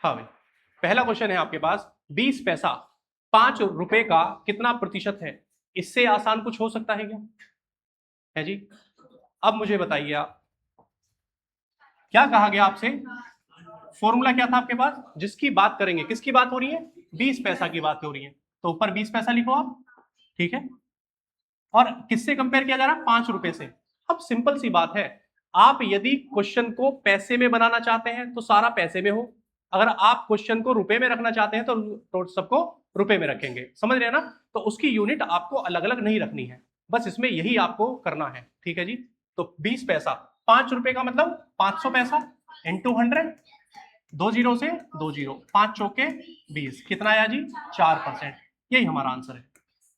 हाँ भाई, पहला क्वेश्चन है आपके पास, 20 पैसा 5 रुपए का कितना प्रतिशत है? इससे आसान कुछ हो सकता है क्या? है जी। अब मुझे बताइए आप, क्या कहा गया आपसे? फॉर्मूला क्या था आपके पास? जिसकी बात करेंगे, किसकी बात हो रही है? 20 पैसा की बात हो रही है, तो ऊपर 20 पैसा लिखो आप, ठीक है। और किससे कंपेयर किया जा रहा है? 5 रुपए से। अब सिंपल सी बात है, आप यदि क्वेश्चन को पैसे में बनाना चाहते हैं तो सारा पैसे में हो, अगर आप क्वेश्चन को रुपए में रखना चाहते हैं तो सबको रुपए में रखेंगे, समझ रहे हैं ना? तो उसकी यूनिट आपको अलग अलग नहीं रखनी है, बस इसमें यही आपको करना है, ठीक है जी। तो 20 पैसा 5 रुपए का मतलब 500 पैसा इंटू 100, 2 जीरो से 2 जीरो, 5 चौके 20, कितना आया जी? 4%। यही हमारा आंसर है।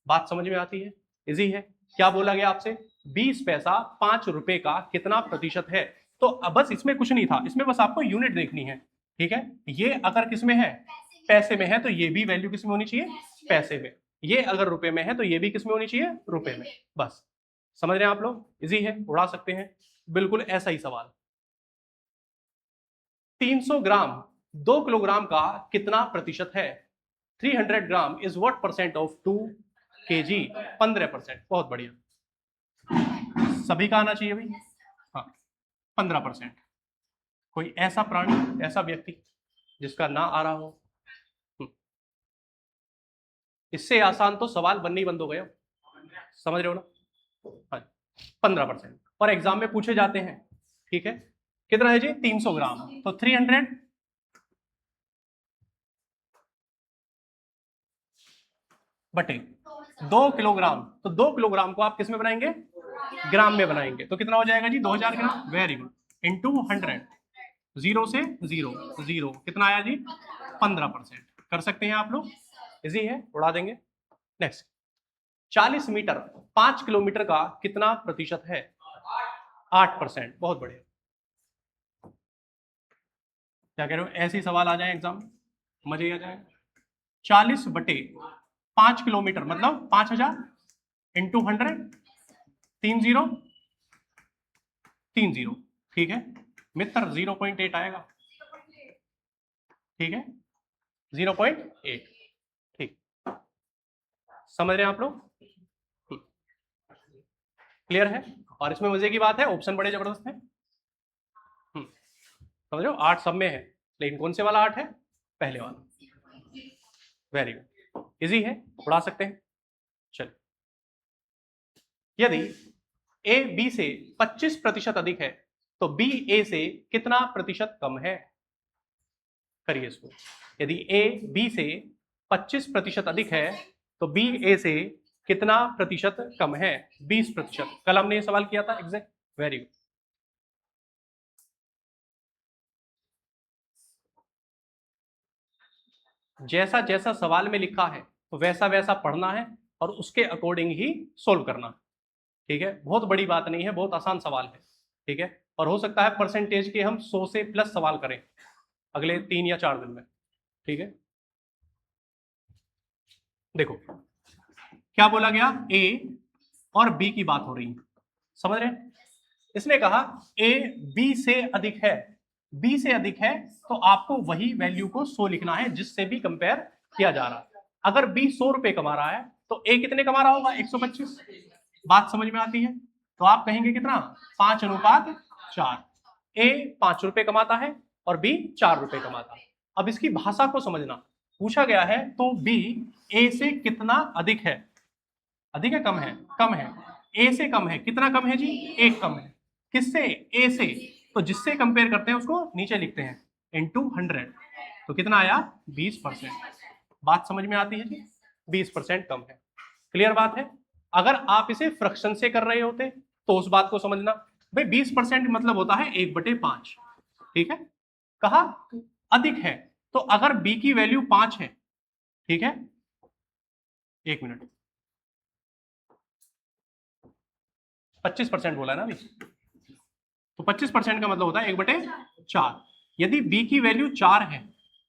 बात समझ में आती है? इजी है। क्या बोला गया आपसे? 20 पैसा 5 रुपए का कितना प्रतिशत है? तो अब बस इसमें कुछ नहीं था, इसमें बस आपको यूनिट देखनी है, ठीक है। ये अगर किस में है? पैसे में है, तो ये भी वैल्यू किस में होनी चाहिए? पैसे में। ये अगर रुपए में है तो ये भी किस में होनी चाहिए? रुपए में। बस समझ रहे हैं आप लोग? इजी है, उड़ा सकते हैं। बिल्कुल ऐसा ही सवाल। 300 ग्राम 2 किलोग्राम का कितना प्रतिशत है? 300 gram is what percent of 2 kg? 15%। बहुत बढ़िया, सभी का आना चाहिए भाई। हाँ, 15%। कोई ऐसा प्राणी, ऐसा व्यक्ति जिसका ना आ रहा हो? इससे आसान तो सवाल बनने ही बंद हो गए, समझ रहे हो ना? हाँ, 15% और एग्जाम में पूछे जाते हैं, ठीक है। कितना है जी? 300 ग्राम, तो 300 बटे 2 किलोग्राम, तो 2 किलोग्राम को आप किस में बनाएंगे? ग्राम में बनाएंगे, तो कितना हो जाएगा जी? 2000 gram. Very good. Into 100, zero से जीरो, जीरो, कितना आया जी? 15%। कर सकते हैं आप लोग, इजी है, उड़ा देंगे। नेक्स्ट, 40 मीटर 5 किलोमीटर का कितना प्रतिशत है? 8%। बहुत बढ़िया। क्या कह रहे हो? ऐसे ही सवाल आ जाए एग्जाम में, मजे आ जाए। 40 बटे 5 किलोमीटर मतलब 5000 इंटू 100, 30 30, ठीक है मित्र, 0.8 आएगा, ठीक है 0.8। ठीक, समझ रहे हैं आप लोग? क्लियर है? और इसमें मजे की बात है, ऑप्शन बड़े जबरदस्त है। समझ रहे हो? 8 सब में है, लेकिन कौन से वाला 8 है? पहले वाला। वेरी गुड, इजी है, उड़ा सकते हैं। चलिए, यदि ए बी से 25% अधिक है तो बी ए से कितना प्रतिशत कम है? करिए इसको। यदि ए बी से 25% अधिक है तो बी ए से कितना प्रतिशत कम है? 20%। कल हमने ये सवाल किया था एग्जैक्ट। Very good. जैसा जैसा सवाल में लिखा है तो वैसा वैसा पढ़ना है और उसके अकॉर्डिंग ही सोल्व करना, ठीक है। बहुत बड़ी बात नहीं है, बहुत आसान सवाल है, ठीक है। और हो सकता है परसेंटेज के हम 100 से प्लस सवाल करें अगले 3 या 4 दिन में, ठीक है। देखो क्या बोला गया, ए और बी की बात हो रही है, समझ रहे हैं? इसने कहा ए बी से अधिक है, बी से अधिक है, तो आपको वही वैल्यू को 100 लिखना है जिससे भी कंपेयर किया जा रहा है। अगर बी 100 रुपए कमा रहा है तो ए कितने कमा रहा होगा? 125। बात समझ में आती है? तो आप कहेंगे कितना? 5:4। ए 5 रुपए कमाता है और बी 4 रुपए कमाता है। अब इसकी भाषा को समझना, पूछा गया है तो बी ए से कितना अधिक है? अधिक है कम है? कम है। ए से कम है, कितना कम है जी? 1 कम है। किससे? ए से। तो जिससे कंपेयर करते हैं उसको नीचे लिखते हैं इंटू 100, तो कितना आया? 20%। बात समझ में आती है जी? 20% कम है। क्लियर बात है? अगर आप इसे फ्रैक्शन से कर रहे होते तो उस बात को समझना, भाई 20% मतलब होता है 1/5, ठीक है। कहा अधिक है, तो अगर बी की वैल्यू 5 है, ठीक है, 1 मिनट, 25% बोला ना अभी, तो 25% का मतलब होता है 1/4। यदि बी की वैल्यू 4 है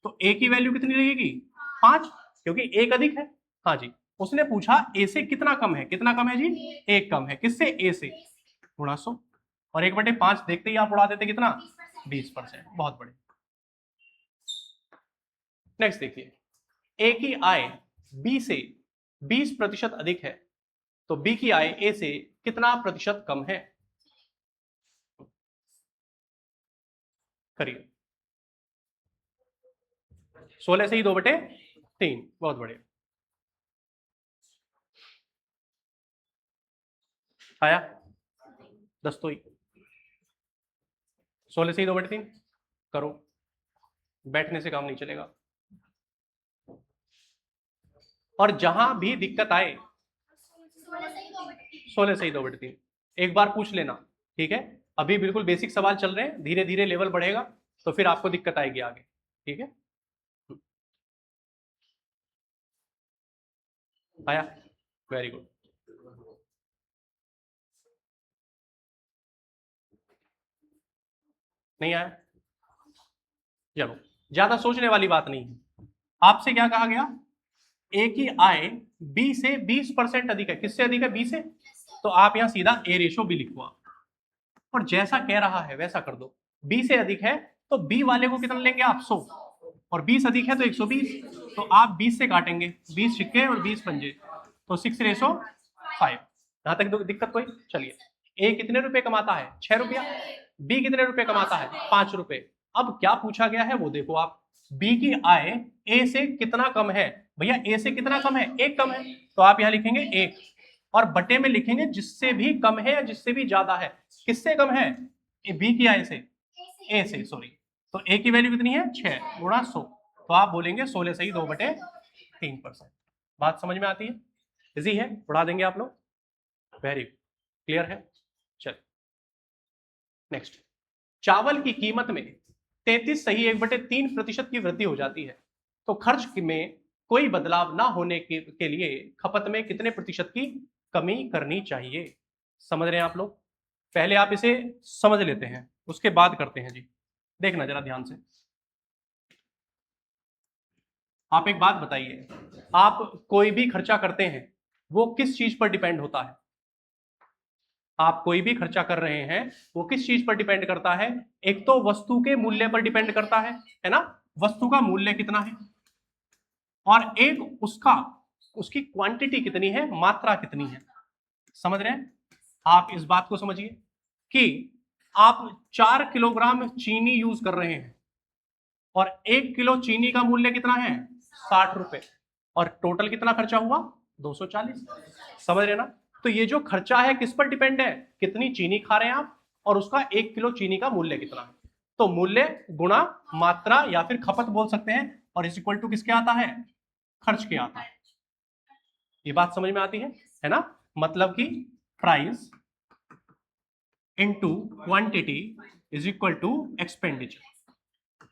तो ए की वैल्यू कितनी रहेगी? 5, क्योंकि एक अधिक है। हाँ जी, उसने पूछा ए से कितना कम है? कितना कम है जी? 1 कम है। किससे? ए से। गुणा 100, और 1/5 देखते ही आप उड़ा देते कितना? 20%। बहुत बड़े। नेक्स्ट देखिए, ए की आय बी से 20% अधिक है, तो बी की आय ए से कितना प्रतिशत कम है? करिए। 16 से ही 2/3, बहुत बढ़िया। आया 10 तो ही, 16 से ही 2/3 करो, बैठने से काम नहीं चलेगा। और जहां भी दिक्कत आए 16 से ही 2/3 एक बार पूछ लेना, ठीक है। अभी बिल्कुल बेसिक सवाल चल रहे हैं, धीरे धीरे लेवल बढ़ेगा तो फिर आपको दिक्कत आएगी आगे, ठीक है। आया, वेरी गुड। नहीं आया, चलो ज्यादा सोचने वाली बात नहीं है। आपसे क्या कहा गया, ए की आय बी से 20% अधिक है। किससे अधिक है? बी से। तो आप यहां सीधा ए रेशो बी लिखो आप, और जैसा कह रहा है वैसा कर दो। बी से अधिक है तो बी वाले को कितना लेंगे आप? 100, और 20 अधिक है तो 120। तो आप 20 से काटेंगे, 20 सिक्के और 20 पंजे, तो 6/5। यहां तक दिक्कत कोई? चलिए, ए कितने रुपए कमाता है? 6 रुपया। बी कितने रुपए कमाता है? 5 रुपए। अब क्या पूछा गया है वो देखो आप, बी की आय ए से कितना कम है? भैया ए से कितना कम है? 1 कम है, तो आप यहां लिखेंगे 1, और बटे में लिखेंगे जिससे भी कम है या जिससे भी ज्यादा है। किससे कम है? बी की आय से, ए से, सॉरी। तो ए की वैल्यू कितनी है? 6 गुणा 100, तो आप बोलेंगे 16 से ही 2/3%। बात समझ में आती है? इजी है, उड़ा देंगे आप लोग। वेरी क्लियर है। चल नेक्स्ट, चावल की कीमत में 33 सही 1/3% की वृद्धि हो जाती है, तो खर्च में कोई बदलाव ना होने के लिए खपत में कितने प्रतिशत की कमी करनी चाहिए? समझ रहे हैं आप लोग? पहले आप इसे समझ लेते हैं, उसके बाद करते हैं जी। देखना जरा ध्यान से। आप एक बात बताइए, आप कोई भी खर्चा करते हैं वो किस चीज पर डिपेंड होता है? आप कोई भी खर्चा कर रहे हैं वो किस चीज पर डिपेंड करता है? एक तो वस्तु के मूल्य पर डिपेंड करता है ना, वस्तु का मूल्य कितना है, और एक उसका उसकी क्वांटिटी कितनी है, मात्रा कितनी है। समझ रहे हैं? आप इस बात को समझिए कि आप 4 किलोग्राम चीनी यूज कर रहे हैं, और 1 किलो चीनी का मूल्य कितना है? 60 रुपए, और टोटल कितना खर्चा हुआ? 240। समझ रहे ना? तो ये जो खर्चा है किस पर डिपेंड है? कितनी चीनी खा रहे हैं आप, और उसका 1 किलो चीनी का मूल्य कितना है। तो मूल्य गुणा मात्रा या फिर खपत बोल सकते हैं, और इस इक्वल टू किसके आता है? खर्च के आता है। ये बात समझ में आती है ना? मतलब कि price into quantity is equal to expenditure.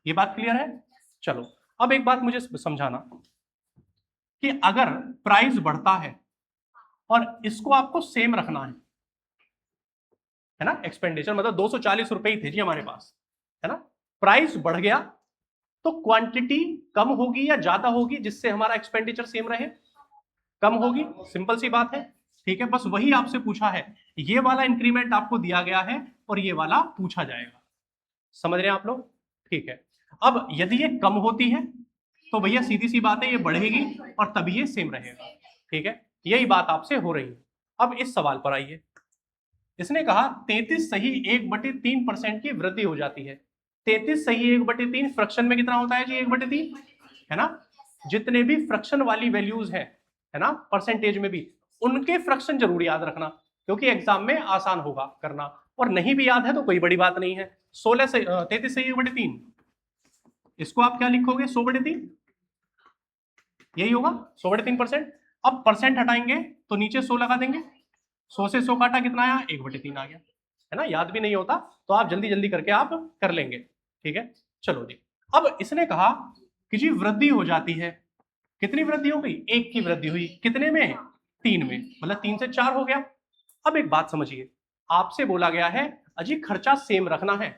ये बात क्लियर है? चलो, अब एक बात मुझे समझाना कि अगर प्राइस बढ़ता है और इसको आपको सेम रखना है ना, एक्सपेंडिचर मतलब 240 रुपए ही थे जी हमारे पास, है ना। प्राइस बढ़ गया तो क्वांटिटी कम होगी या ज्यादा होगी जिससे हमारा एक्सपेंडिचर सेम रहे? कम होगी, सिंपल सी बात है। ठीक है, बस वही आपसे पूछा है, ये वाला इंक्रीमेंट आपको दिया गया है और ये वाला पूछा जाएगा। समझ रहे हैं आप लोग? ठीक है। अब यदि ये कम होती है तो भैया सीधी सी बात है, ये बढ़ेगी और तभी ये सेम रहेगा। ठीक है, यही बात आपसे हो रही है। अब इस सवाल पर आइए, इसने कहा 33 सही 1/3% की वृद्धि हो जाती है। 33 सही 1/3 फ्रैक्शन में कितना होता है जी? 1/3, है ना। जितने भी फ्रैक्शन वाली वैल्यूज है ना, परसेंटेज में भी, उनके फ्रैक्शन जरूर याद रखना, क्योंकि एग्जाम में आसान होगा करना। और नहीं भी याद है तो कोई बड़ी बात नहीं है। 16 से 33 सही 1/3, इसको आप क्या लिखोगे? 100/3, यही होगा 100/3%। अब परसेंट हटाएंगे तो नीचे 100 लगा देंगे, 100 से 100 काटा कितना आया? 1/3 आ गया, है ना। याद भी नहीं होता तो आप जल्दी जल्दी करके आप कर लेंगे, ठीक है। चलो जी, अब इसने कहा कि जी वृद्धि हो जाती है। कितनी वृद्धि हो गई? 1 की वृद्धि हुई, कितने में? 3 में, मतलब 3 से 4 हो गया। अब एक बात समझिए, आपसे बोला गया है अजी खर्चा सेम रखना है,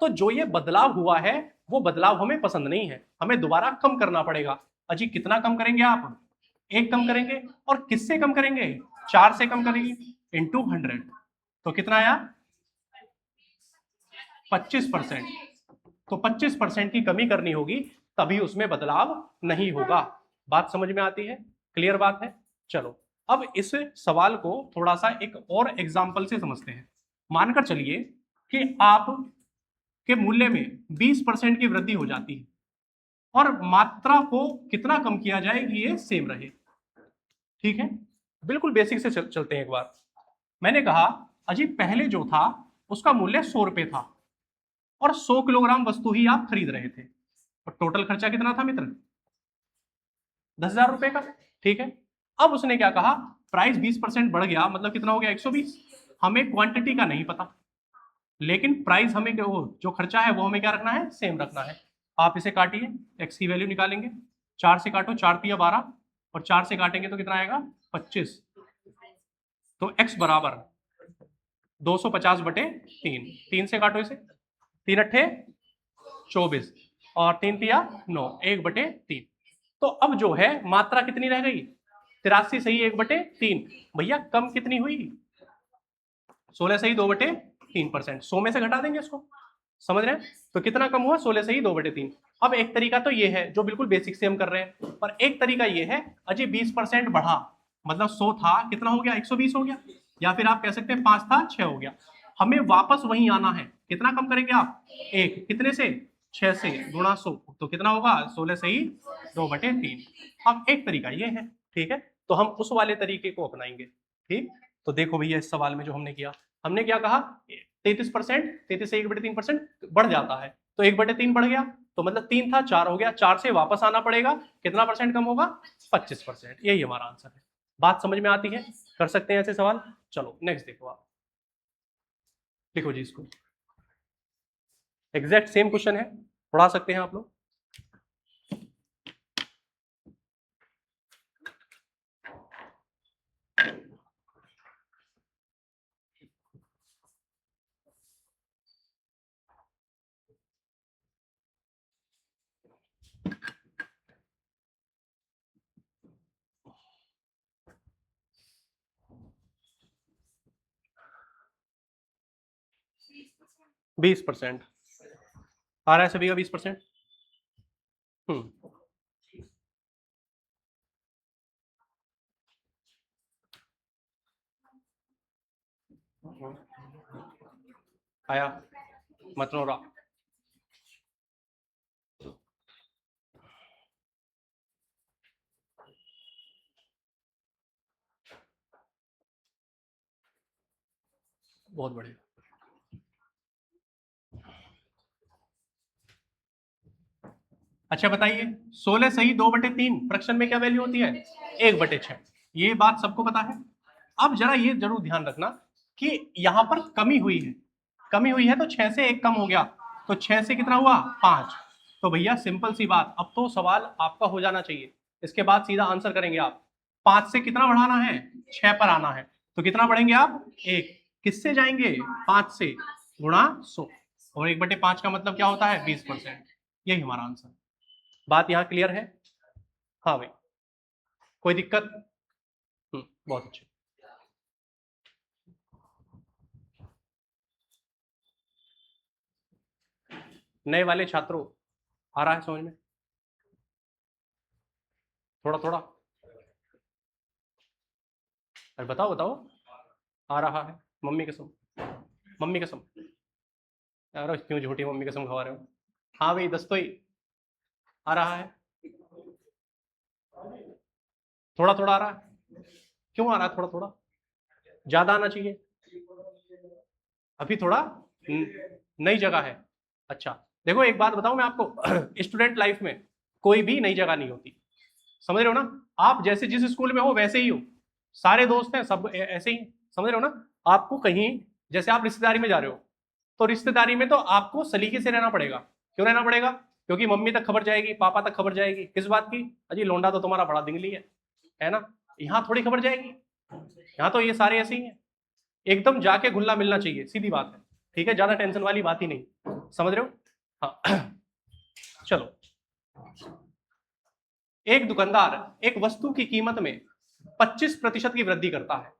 तो जो ये बदलाव हुआ है वो बदलाव हमें पसंद नहीं है, हमें दोबारा कम करना पड़ेगा। अजी कितना कम करेंगे आप? 1 कम करेंगे, और किससे कम करेंगे? 4 से कम करेंगे, इंटू 100, तो कितना आया? 25%। तो 25% की कमी करनी होगी, तभी उसमें बदलाव नहीं होगा। बात समझ में आती है? क्लियर बात है? चलो अब इस सवाल को थोड़ा सा एक और एग्जाम्पल से समझते हैं। मानकर चलिए कि आप के मूल्य में 20% की वृद्धि हो जाती है और मात्रा को कितना कम किया जाए कि ये सेम रहे। ठीक है, बिल्कुल बेसिक से चलते हैं एक बार। मैंने कहा अजी पहले जो था उसका मूल्य 100 रुपए था और 100 किलोग्राम वस्तु ही आप खरीद रहे थे और टोटल खर्चा कितना था मित्र? 10,000 रुपए का। ठीक है, अब उसने क्या कहा, प्राइस 20% बढ़ गया, मतलब कितना हो गया? 120। हमें क्वांटिटी का नहीं पता, लेकिन प्राइस हमें जो खर्चा है वो हमें क्या रखना है? सेम रखना है। आप इसे काटिए, एक्स की वैल्यू निकालेंगे, 4 से काटो, 4 तिया 12 और 4 से काटेंगे तो कितना आएगा? 25। तो x बराबर 250 बटे 3, 3 से काटो इसे, 3 अट्ठे 24 और 3 तिया 9, 1 बटे 3। तो अब जो है मात्रा कितनी रह गई? 83 सही 1 बटे 3। भैया कम कितनी हुई? 16 सही 2 बटे 3%। 100 में से घटा देंगे इसको, समझ रहे हैं? तो कितना कम हुआ? 16 सही 2 बटे 3। अब एक तरीका तो ये है जो बिल्कुल बेसिक से हम कर रहे हैं, पर एक तरीका ये है अजी 20% बढ़ा, मतलब 100 था, कितना हो गया? 120 हो गया, या फिर आप कह सकते हैं 5 था 6 हो गया। हमें वापस वहीं आना है, कितना कम करेंगे आप? 1, कितने से? 6 से, गुणा 100, तो कितना होगा? 16 सही 2 बटे 3। अब एक तरीका ये है, ठीक है, तो हम उस वाले तरीके को अपनाएंगे। ठीक, तो देखो भैया इस सवाल में जो हमने किया, हमने क्या कहा? 33%, 33 से 1 बटे 3% बढ़ जाता है, तो 1 बटे 3 बढ़ गया, तो मतलब 3 था 4 हो गया, 4 से वापस आना पड़ेगा, कितना परसेंट कम होगा? 25%। यही हमारा आंसर है। बात समझ में आती है? कर सकते हैं ऐसे सवाल। चलो नेक्स्ट देखो, आप लिखो जी इसको, एग्जैक्ट सेम क्वेश्चन है, पढ़ा सकते हैं आप लोग। बीस परसेंट आ रहा है सभी का 20%। आया मतनोरा। बहुत बढ़िया। अच्छा बताइए, 16 सही 2 बटे 3 फ्रैक्शन में क्या वैल्यू होती है? 1 बटे 6। ये बात सबको पता है। अब जरा ये जरूर ध्यान रखना कि यहां पर कमी हुई है, कमी हुई है तो 6 से 1 कम हो गया, तो 6 से कितना हुआ? 5। तो भैया सिंपल सी बात, अब तो सवाल आपका हो जाना चाहिए, इसके बाद सीधा आंसर करेंगे आप। 5 से कितना बढ़ाना है? 6 पर आना है, तो कितना बढ़ेंगे आप? 1। किससे जाएंगे? 5 से, गुणा 100, और 1 बटे 5 का मतलब क्या होता है? 20%। यही हमारा आंसर। बात यहां क्लियर है? हाँ भाई, कोई दिक्कत? बहुत अच्छे। नए वाले छात्रों, आ रहा है समझ में? थोड़ा थोड़ा, अरे बताओ बताओ। आ रहा है, मम्मी कसम, मम्मी कसम। अरे क्यों झूठी मम्मी कसम खवा रहे हो? हाँ भाई 10 तो ही आ रहा है, थोड़ा थोड़ा आ रहा है। क्यों आ रहा है थोड़ा थोड़ा? ज्यादा आना चाहिए। अभी थोड़ा नई जगह है। अच्छा देखो एक बात बताऊं मैं आपको, स्टूडेंट लाइफ में कोई भी नई जगह नहीं होती, समझ रहे हो ना? आप जैसे जिस स्कूल में हो वैसे ही हो, सारे दोस्त हैं सब ऐसे ही, समझ रहे हो ना? आपको कहीं, जैसे आप रिश्तेदारी में जा रहे हो, तो रिश्तेदारी में तो आपको सलीके से रहना पड़ेगा। क्यों रहना पड़ेगा? क्योंकि मम्मी तक खबर जाएगी, पापा तक खबर जाएगी, किस बात की? अजी लोंडा तो तुम्हारा बड़ा दिंगली है ना? यहाँ थोड़ी खबर जाएगी, यहाँ तो ये सारे ऐसे ही हैं। एकदम जाके घुलना मिलना चाहिए, सीधी बात है। ठीक है, ज्यादा टेंशन वाली बात ही नहीं, समझ रहे हो? हाँ चलो, एक दुकानदार एक वस्तु की कीमत में 25% की वृद्धि करता है,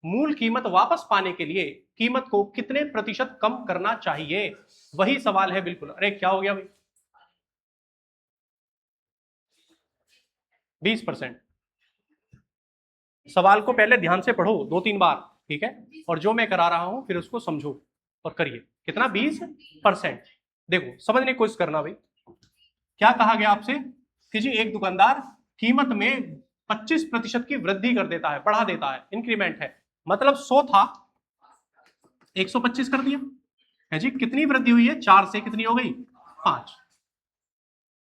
मूल कीमत वापस पाने के लिए कीमत को कितने प्रतिशत कम करना चाहिए? वही सवाल है बिल्कुल। अरे क्या हो गया भाई? 20%। सवाल को पहले ध्यान से पढ़ो 2-3 बार, ठीक है, और जो मैं करा रहा हूं फिर उसको समझो और करिए। कितना? 20%। देखो समझने की कोशिश करना भाई। क्या कहा गया आपसे कि जी एक दुकानदार कीमत में 25% की वृद्धि कर देता है, बढ़ा देता है, इंक्रीमेंट है, मतलब 100 था 125 कर दिया है जी। कितनी वृद्धि हुई है? 4 से कितनी हो गई? 5।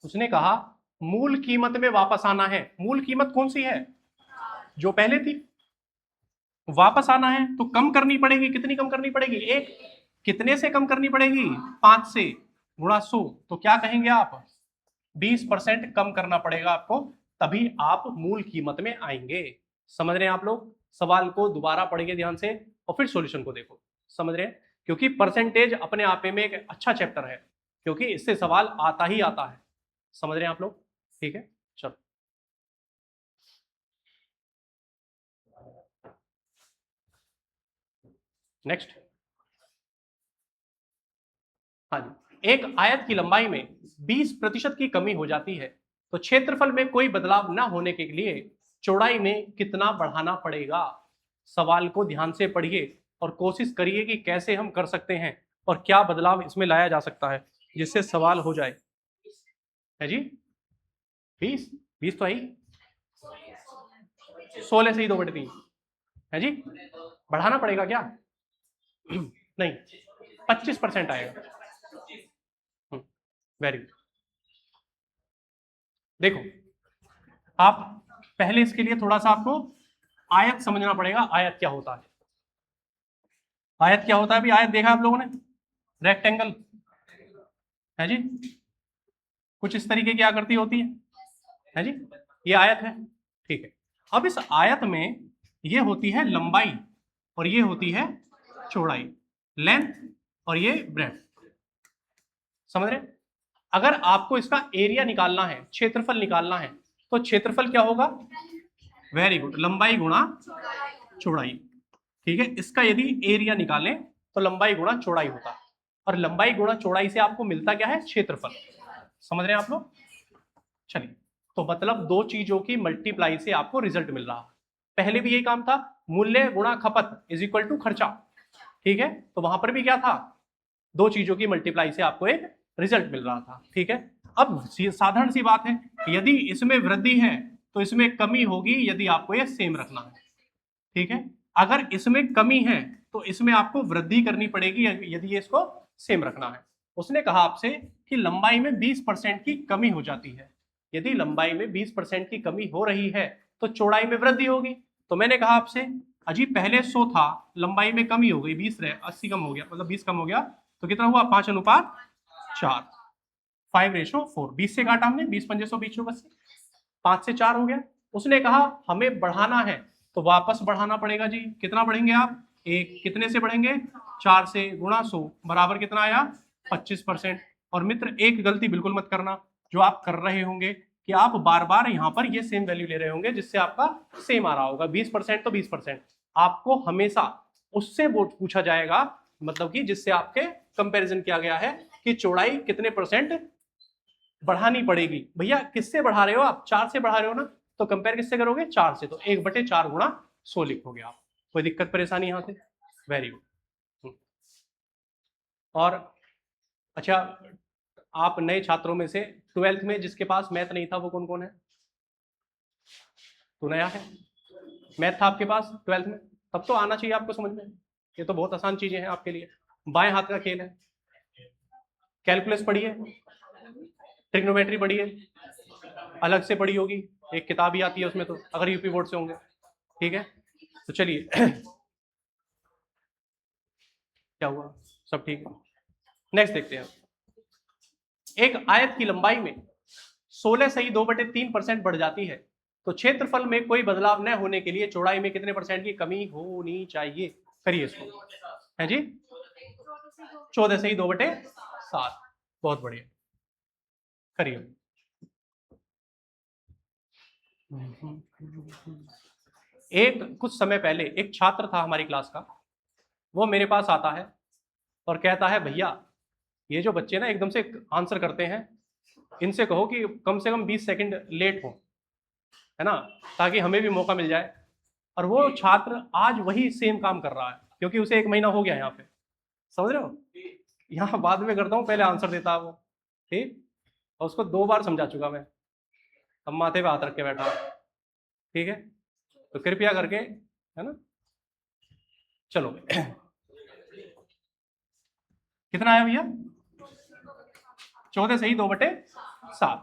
उसने कहा मूल कीमत में वापस आना है। मूल कीमत कौन सी है? जो पहले थी। वापस आना है तो कम करनी पड़ेगी। कितनी कम करनी पड़ेगी? 1। कितने से कम करनी पड़ेगी? 5 से गुणा 100। तो क्या कहेंगे आप? 20% कम करना पड़ेगा आपको, तभी आप मूल कीमत में आएंगे। समझ रहे हैं आप लोग? सवाल को दोबारा पढ़िए ध्यान से और फिर सॉल्यूशन को देखो। समझ रहे हैं? क्योंकि परसेंटेज अपने आप में एक अच्छा चैप्टर है, क्योंकि इससे सवाल आता ही आता है। समझ रहे हैं आप लोग? ठीक है, चलो नेक्स्ट। हाँ जी, एक आयत की लंबाई में 20% की कमी हो जाती है तो क्षेत्रफल में कोई बदलाव न होने के लिए चौड़ाई में कितना बढ़ाना पड़ेगा? सवाल को ध्यान से पढ़िए और कोशिश करिए कि कैसे हम कर सकते हैं और क्या बदलाव इसमें लाया जा सकता है जिससे सवाल हो जाए। है जी? 20 तो है ही। 16 से ही 2/3 है जी। बढ़ाना पड़ेगा क्या? नहीं, 25% आएगा। Very good. देखो आप पहले इसके लिए थोड़ा सा आपको आयत समझना पड़ेगा। आयत क्या होता है? आयत क्या होता है? अभी आयत देखा आप लोगों ने? रेक्टेंगल है जी, कुछ इस तरीके की आकृति होती है जी। ये आयत है, ठीक है। अब इस आयत में ये होती है लंबाई और ये होती है चौड़ाई, लेंथ और ये ब्रेड्थ। समझ रहे? अगर आपको इसका एरिया निकालना है, क्षेत्रफल निकालना है, तो क्षेत्रफल क्या होगा? वेरी गुड, लंबाई गुणा चौड़ाई। ठीक है, इसका यदि एरिया निकालें तो लंबाई गुणा चौड़ाई होता है, और लंबाई गुणा चौड़ाई से आपको मिलता क्या है? क्षेत्रफल। समझ रहे हैं आप लोग? चलिए, तो मतलब दो चीजों की मल्टीप्लाई से आपको रिजल्ट मिल रहा है। पहले भी यही काम था, मूल्य गुणा खपत इज इक्वल टू खर्चा। ठीक है, तो वहां पर भी क्या था? दो चीजों की मल्टीप्लाई से आपको एक रिजल्ट मिल रहा था। ठीक है, अब साधारण सी बात है, यदि इसमें वृद्धि है तो इसमें कमी होगी, यदि आपको ये सेम रखना है। ठीक है, अगर इसमें कमी है तो इसमें आपको वृद्धि करनी पड़ेगी यदि ये इसको सेम रखना है। उसने कहा आपसे कि लंबाई में 20% की कमी हो जाती है। यदि लंबाई में 20% की कमी हो रही है तो चौड़ाई में वृद्धि होगी। तो मैंने कहा आपसे अजी पहले 100 था, लंबाई में कमी हो गई, 20 रहे, 80 कम हो गया, मतलब 20 कम हो गया, तो कितना हुआ? 5:4, 5:4। 20 से काटा हमने, 20 पंजे 100, 20 5 से 4 हो गया। उसने कहा हमें बढ़ाना है तो वापस बढ़ाना पड़ेगा जी। कितना बढ़ेंगे आप? एक। कितने से बढ़ेंगे? 4 से गुणा 100 बराबर कितना आया? 25%। और मित्र एक गलती बिल्कुल मत करना जो आप कर रहे होंगे कि आप बार बार यहां पर ये सेम वैल्यू ले रहे होंगे जिससे आपका सेम आ रहा होगा। 20% तो 20%, आपको हमेशा उससे वो पूछा जाएगा, मतलब कि जिससे आपके कंपैरिजन किया गया है कि चौड़ाई कितने परसेंट बढ़ानी पड़ेगी। भैया किससे बढ़ा रहे हो आप? 4 से बढ़ा रहे हो ना, तो कंपेयर किससे करोगे? 4 से, तो 1/4 गुणा 100 लिखोगे आप। कोई दिक्कत परेशानी यहां से? Very good. और अच्छा, आप नए छात्रों में से 12th में जिसके पास मैथ नहीं था वो कौन कौन है? तो नया है, मैथ था आपके पास 12th में, तब तो आना चाहिए आपको समझ में। ये तो बहुत आसान चीजें हैं आपके लिए, बाएं हाथ का खेल है। कैलकुलस पढ़िए, ट्रिग्नोमेट्री पढ़िए, अलग से पढ़ी होगी, एक किताब ही आती है उसमें, तो अगर यूपी बोर्ड से होंगे। ठीक है, तो चलिए क्या हुआ? सब ठीक है। नेक्स्ट देखते हैं। एक आयत की लंबाई में 16 सही 2/3% बढ़ जाती है तो क्षेत्रफल में कोई बदलाव न होने के लिए चौड़ाई में कितने परसेंट की कमी होनी चाहिए? करिए इसको। है जी, 14 सही 2/7। बहुत बढ़िया, करिए। एक कुछ समय पहले एक छात्र था हमारी क्लास का, वो मेरे पास आता है और कहता है भैया ये जो बच्चे ना एकदम से आंसर करते हैं, इनसे कहो कि कम से कम 20 सेकंड लेट हो। है ना, ताकि हमें भी मौका मिल जाए। और वो छात्र आज वही सेम काम कर रहा है, क्योंकि उसे 1 महीना हो गया यहाँ पे, समझ रहे हो। यहाँ बाद में करता हूँ, पहले आंसर देता है वो, ठीक। और उसको 2 बार समझा चुका मैं, अब माथे पे हाथ रख के बैठा, ठीक है। तो कृपया करके, है ना, चलो कितना आया भैया? 14 सही 2/7।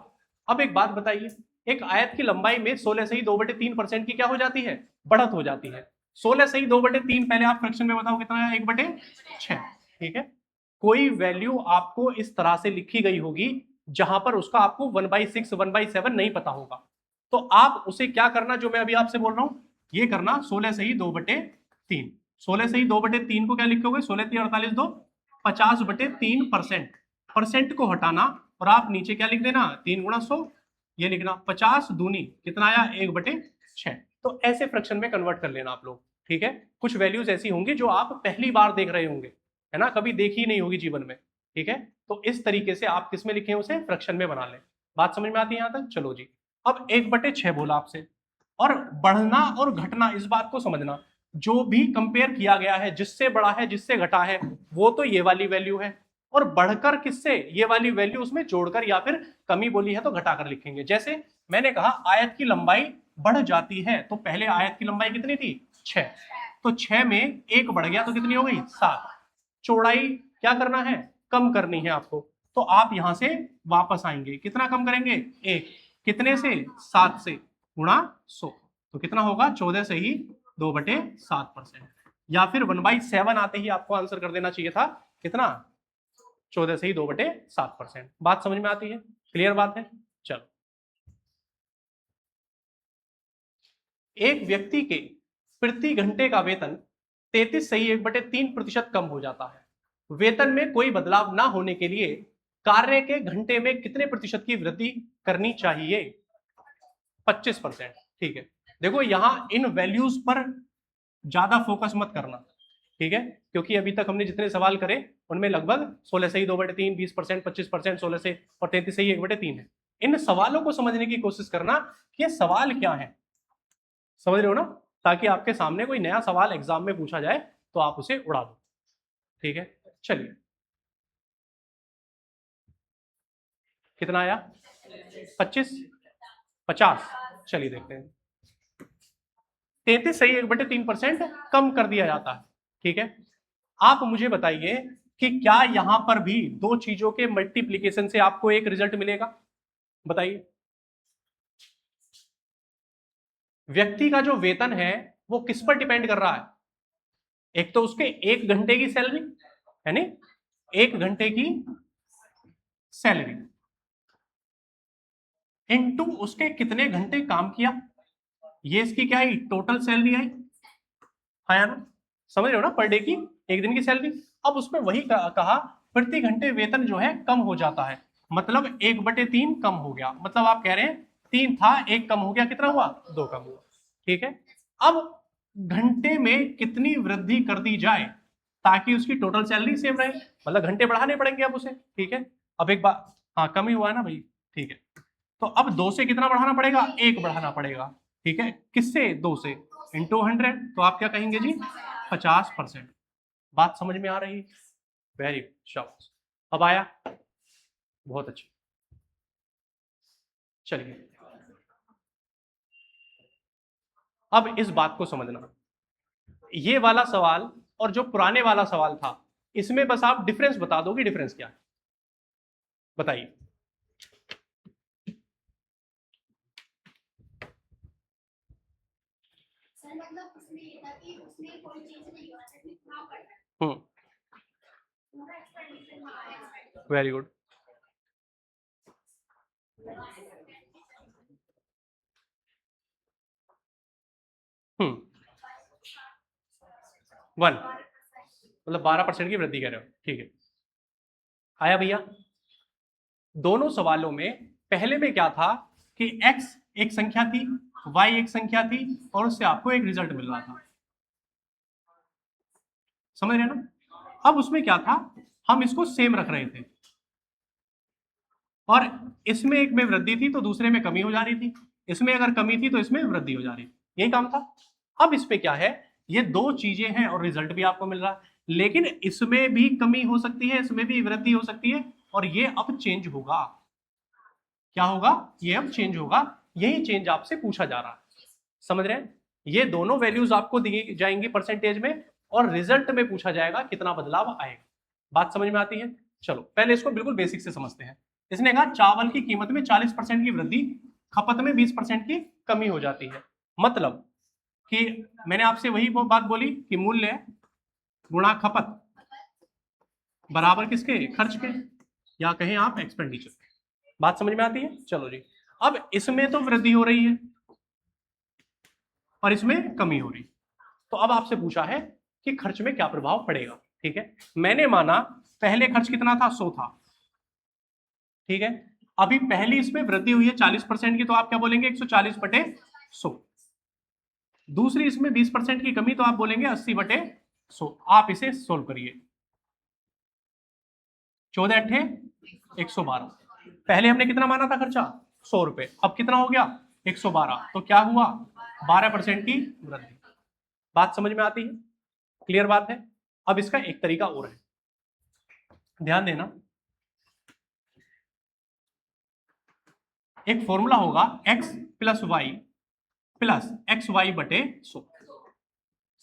अब एक बात बताइए, एक आयत की लंबाई में 16 सही 2/3% की क्या हो जाती है? बढ़त हो जाती है। 16 सही 2/3, पहले आप फ्रैक्शन में बताओ कितना है? 1/6, ठीक है। कोई वैल्यू आपको इस तरह से लिखी गई होगी जहां पर उसका आपको 1/6 1/7 नहीं पता होगा, तो आप उसे क्या करना, जो मैं अभी आपसे बोल रहा हूं, ये करना 16 सही 2/3। 16 सही 2/3 को क्या लिखोगे? 16 3 48 2 50/3%। परसेंट को हटाना और आप नीचे क्या लिख देना? 3 × 100, ये लिखना 50 दूनी कितना आया? 1/6। तो ऐसे फ्रैक्शन में कन्वर्ट कर लेना आप लोग, ठीक है। कुछ वैल्यूज ऐसी होंगी जो आप पहली बार देख रहे होंगे, है ना, कभी देखी नहीं होगी जीवन में, ठीक है। तो इस तरीके से आप किस में लिखें? उसे फ्रैक्शन में बना लें। बात समझ में आती है यहां तक? चलो जी। अब 1/6 बोला आपसे, और बढ़ना और घटना, इस बात को समझना, जो भी कंपेयर किया गया है, जिससे बड़ा है जिससे घटा है, वो तो ये वाली वैल्यू है, और बढ़कर किससे? ये वाली वैल्यू उसमें जोड़कर या फिर कमी बोली है तो घटाकर लिखेंगे। जैसे मैंने कहा आयत की लंबाई बढ़ जाती है, तो पहले आयत की लंबाई कितनी थी? 6, तो 6 में 1 बढ़ गया तो कितनी हो गई? 7। चौड़ाई क्या करना है? कम करनी है आपको, तो आप यहां से वापस आएंगे, कितना कम करेंगे? 1। कितने से? 7 से, गुणा 100, तो कितना होगा? 14 से ही 2/7%, या फिर 1/7 आते ही आपको आंसर कर देना चाहिए था, कितना? 14 से ही 2/7%। बात समझ में आती है? क्लियर बात है? चलो, एक व्यक्ति के प्रति घंटे का वेतन 33 सही 1/3% कम हो जाता है। वेतन में कोई बदलाव ना होने के लिए कार्य के घंटे में कितने प्रतिशत की वृद्धि करनी चाहिए? 25%, ठीक है। देखो यहां इन वैल्यूज पर ज्यादा फोकस मत करना, ठीक है, क्योंकि अभी तक हमने जितने सवाल करे उनमें लगभग 16 से ही 2/3, 20%, 25%, 16 से और 33 से ही 1/3 है। इन सवालों को समझने की कोशिश करना कि ये सवाल क्या है, समझ रहे हो ना, ताकि आपके सामने कोई नया सवाल एग्जाम में पूछा जाए तो आप उसे उड़ा दो, ठीक है। चलिए, कितना आया? 25, 50, चलिए देखते हैं। 33 सही 1/3% कम कर दिया जाता है, ठीक है। आप मुझे बताइए कि क्या यहां पर भी दो चीजों के मल्टीप्लीकेशन से आपको एक रिजल्ट मिलेगा? बताइए। व्यक्ति का जो वेतन है वो किस पर डिपेंड कर रहा है? एक तो उसके 1 घंटे की सैलरी, है नहीं, 1 घंटे की सैलरी इनटू उसके कितने घंटे काम किया, ये इसकी क्या आई? टोटल सैलरी आई, है ना, समझ रहे हो ना, पर डे की, एक दिन की सैलरी। अब उसमें वही कहा प्रति घंटे वेतन जो है कम हो जाता है, मतलब 1/3 कम हो गया, मतलब आप कह रहे हैं 3 था, 1 कम हो गया, कितना हुआ? 2 कम हुआ, ठीक है। अब घंटे में कितनी वृद्धि कर दी जाए ताकि उसकी टोटल सैलरी सेम रहे, मतलब घंटे बढ़ाने पड़ेंगे अब उसे, ठीक है। अब एक बात, हाँ कम ही हुआ है ना भाई, ठीक है। तो अब 2 से कितना बढ़ाना पड़ेगा? 1 बढ़ाना पड़ेगा, ठीक है। किससे? 2 से, इंटू 100, तो आप क्या कहेंगे जी? 50%। बात समझ में आ रही है? वेरी गुड, शाबाश। अब आया, बहुत अच्छा। चलिए, अब इस बात को समझना, ये वाला सवाल और जो पुराने वाला सवाल था, इसमें बस आप डिफरेंस बता दो कि डिफरेंस क्या है, बताइए। हम्म, वेरी गुड। हम्म, 1, मतलब 12% की वृद्धि कह रहे हो, ठीक है। आया भैया? दोनों सवालों में पहले में क्या था कि x एक संख्या थी, y एक संख्या थी, और उससे आपको एक रिजल्ट मिल रहा था, समझ रहे हैं ना। अब उसमें क्या था, हम इसको सेम रख रहे थे, और इसमें एक में वृद्धि थी तो दूसरे में कमी हो जा रही थी, इसमें अगर कमी थी तो इसमें वृद्धि हो जा रही थी, यही काम था। अब इस पे क्या है, ये दो चीजें हैं और रिजल्ट भी आपको मिल रहा है, लेकिन इसमें भी कमी हो सकती है, इसमें भी वृद्धि हो सकती है, और ये अब चेंज होगा। क्या होगा, ये अब चेंज होगा, यही चेंज आपसे पूछा जा रहा है। समझ रहे हैं, ये दोनों वैल्यूज आपको दी जाएंगी परसेंटेज में, और रिजल्ट में पूछा जाएगा कितना बदलाव आएगा। बात समझ में आती है? चलो पहले इसको बिल्कुल बेसिक से समझते हैं। इसने कहा चावल की कीमत में 40% की वृद्धि, खपत में 20% की कमी हो जाती है। मतलब कि मैंने आपसे वही बात बोली कि मूल्य गुणा खपत बराबर किसके, खर्च के, या कहें आप एक्सपेंडिचर। बात समझ में आती है? चलो जी, अब इसमें तो वृद्धि हो रही है और इसमें कमी हो रही, तो अब आपसे पूछा है कि खर्च में क्या प्रभाव पड़ेगा। ठीक है, मैंने माना पहले खर्च कितना था, 100 था। ठीक है, अभी पहली इसमें वृद्धि हुई है 40% की, तो आप क्या बोलेंगे, 140 बटे 100। दूसरी इसमें 20% की कमी, तो आप बोलेंगे 80 बटे 100। आप इसे सोल्व करिए। 14 अट्ठे 112। पहले हमने कितना माना था खर्चा, 100 रुपए, अब कितना हो गया, 112, तो क्या हुआ, 12% की वृद्धि। बात समझ में आती है? क्लियर बात है? अब इसका एक तरीका और है, ध्यान देना। एक फॉर्मूला होगा x plus Y plus X Y बटे 100।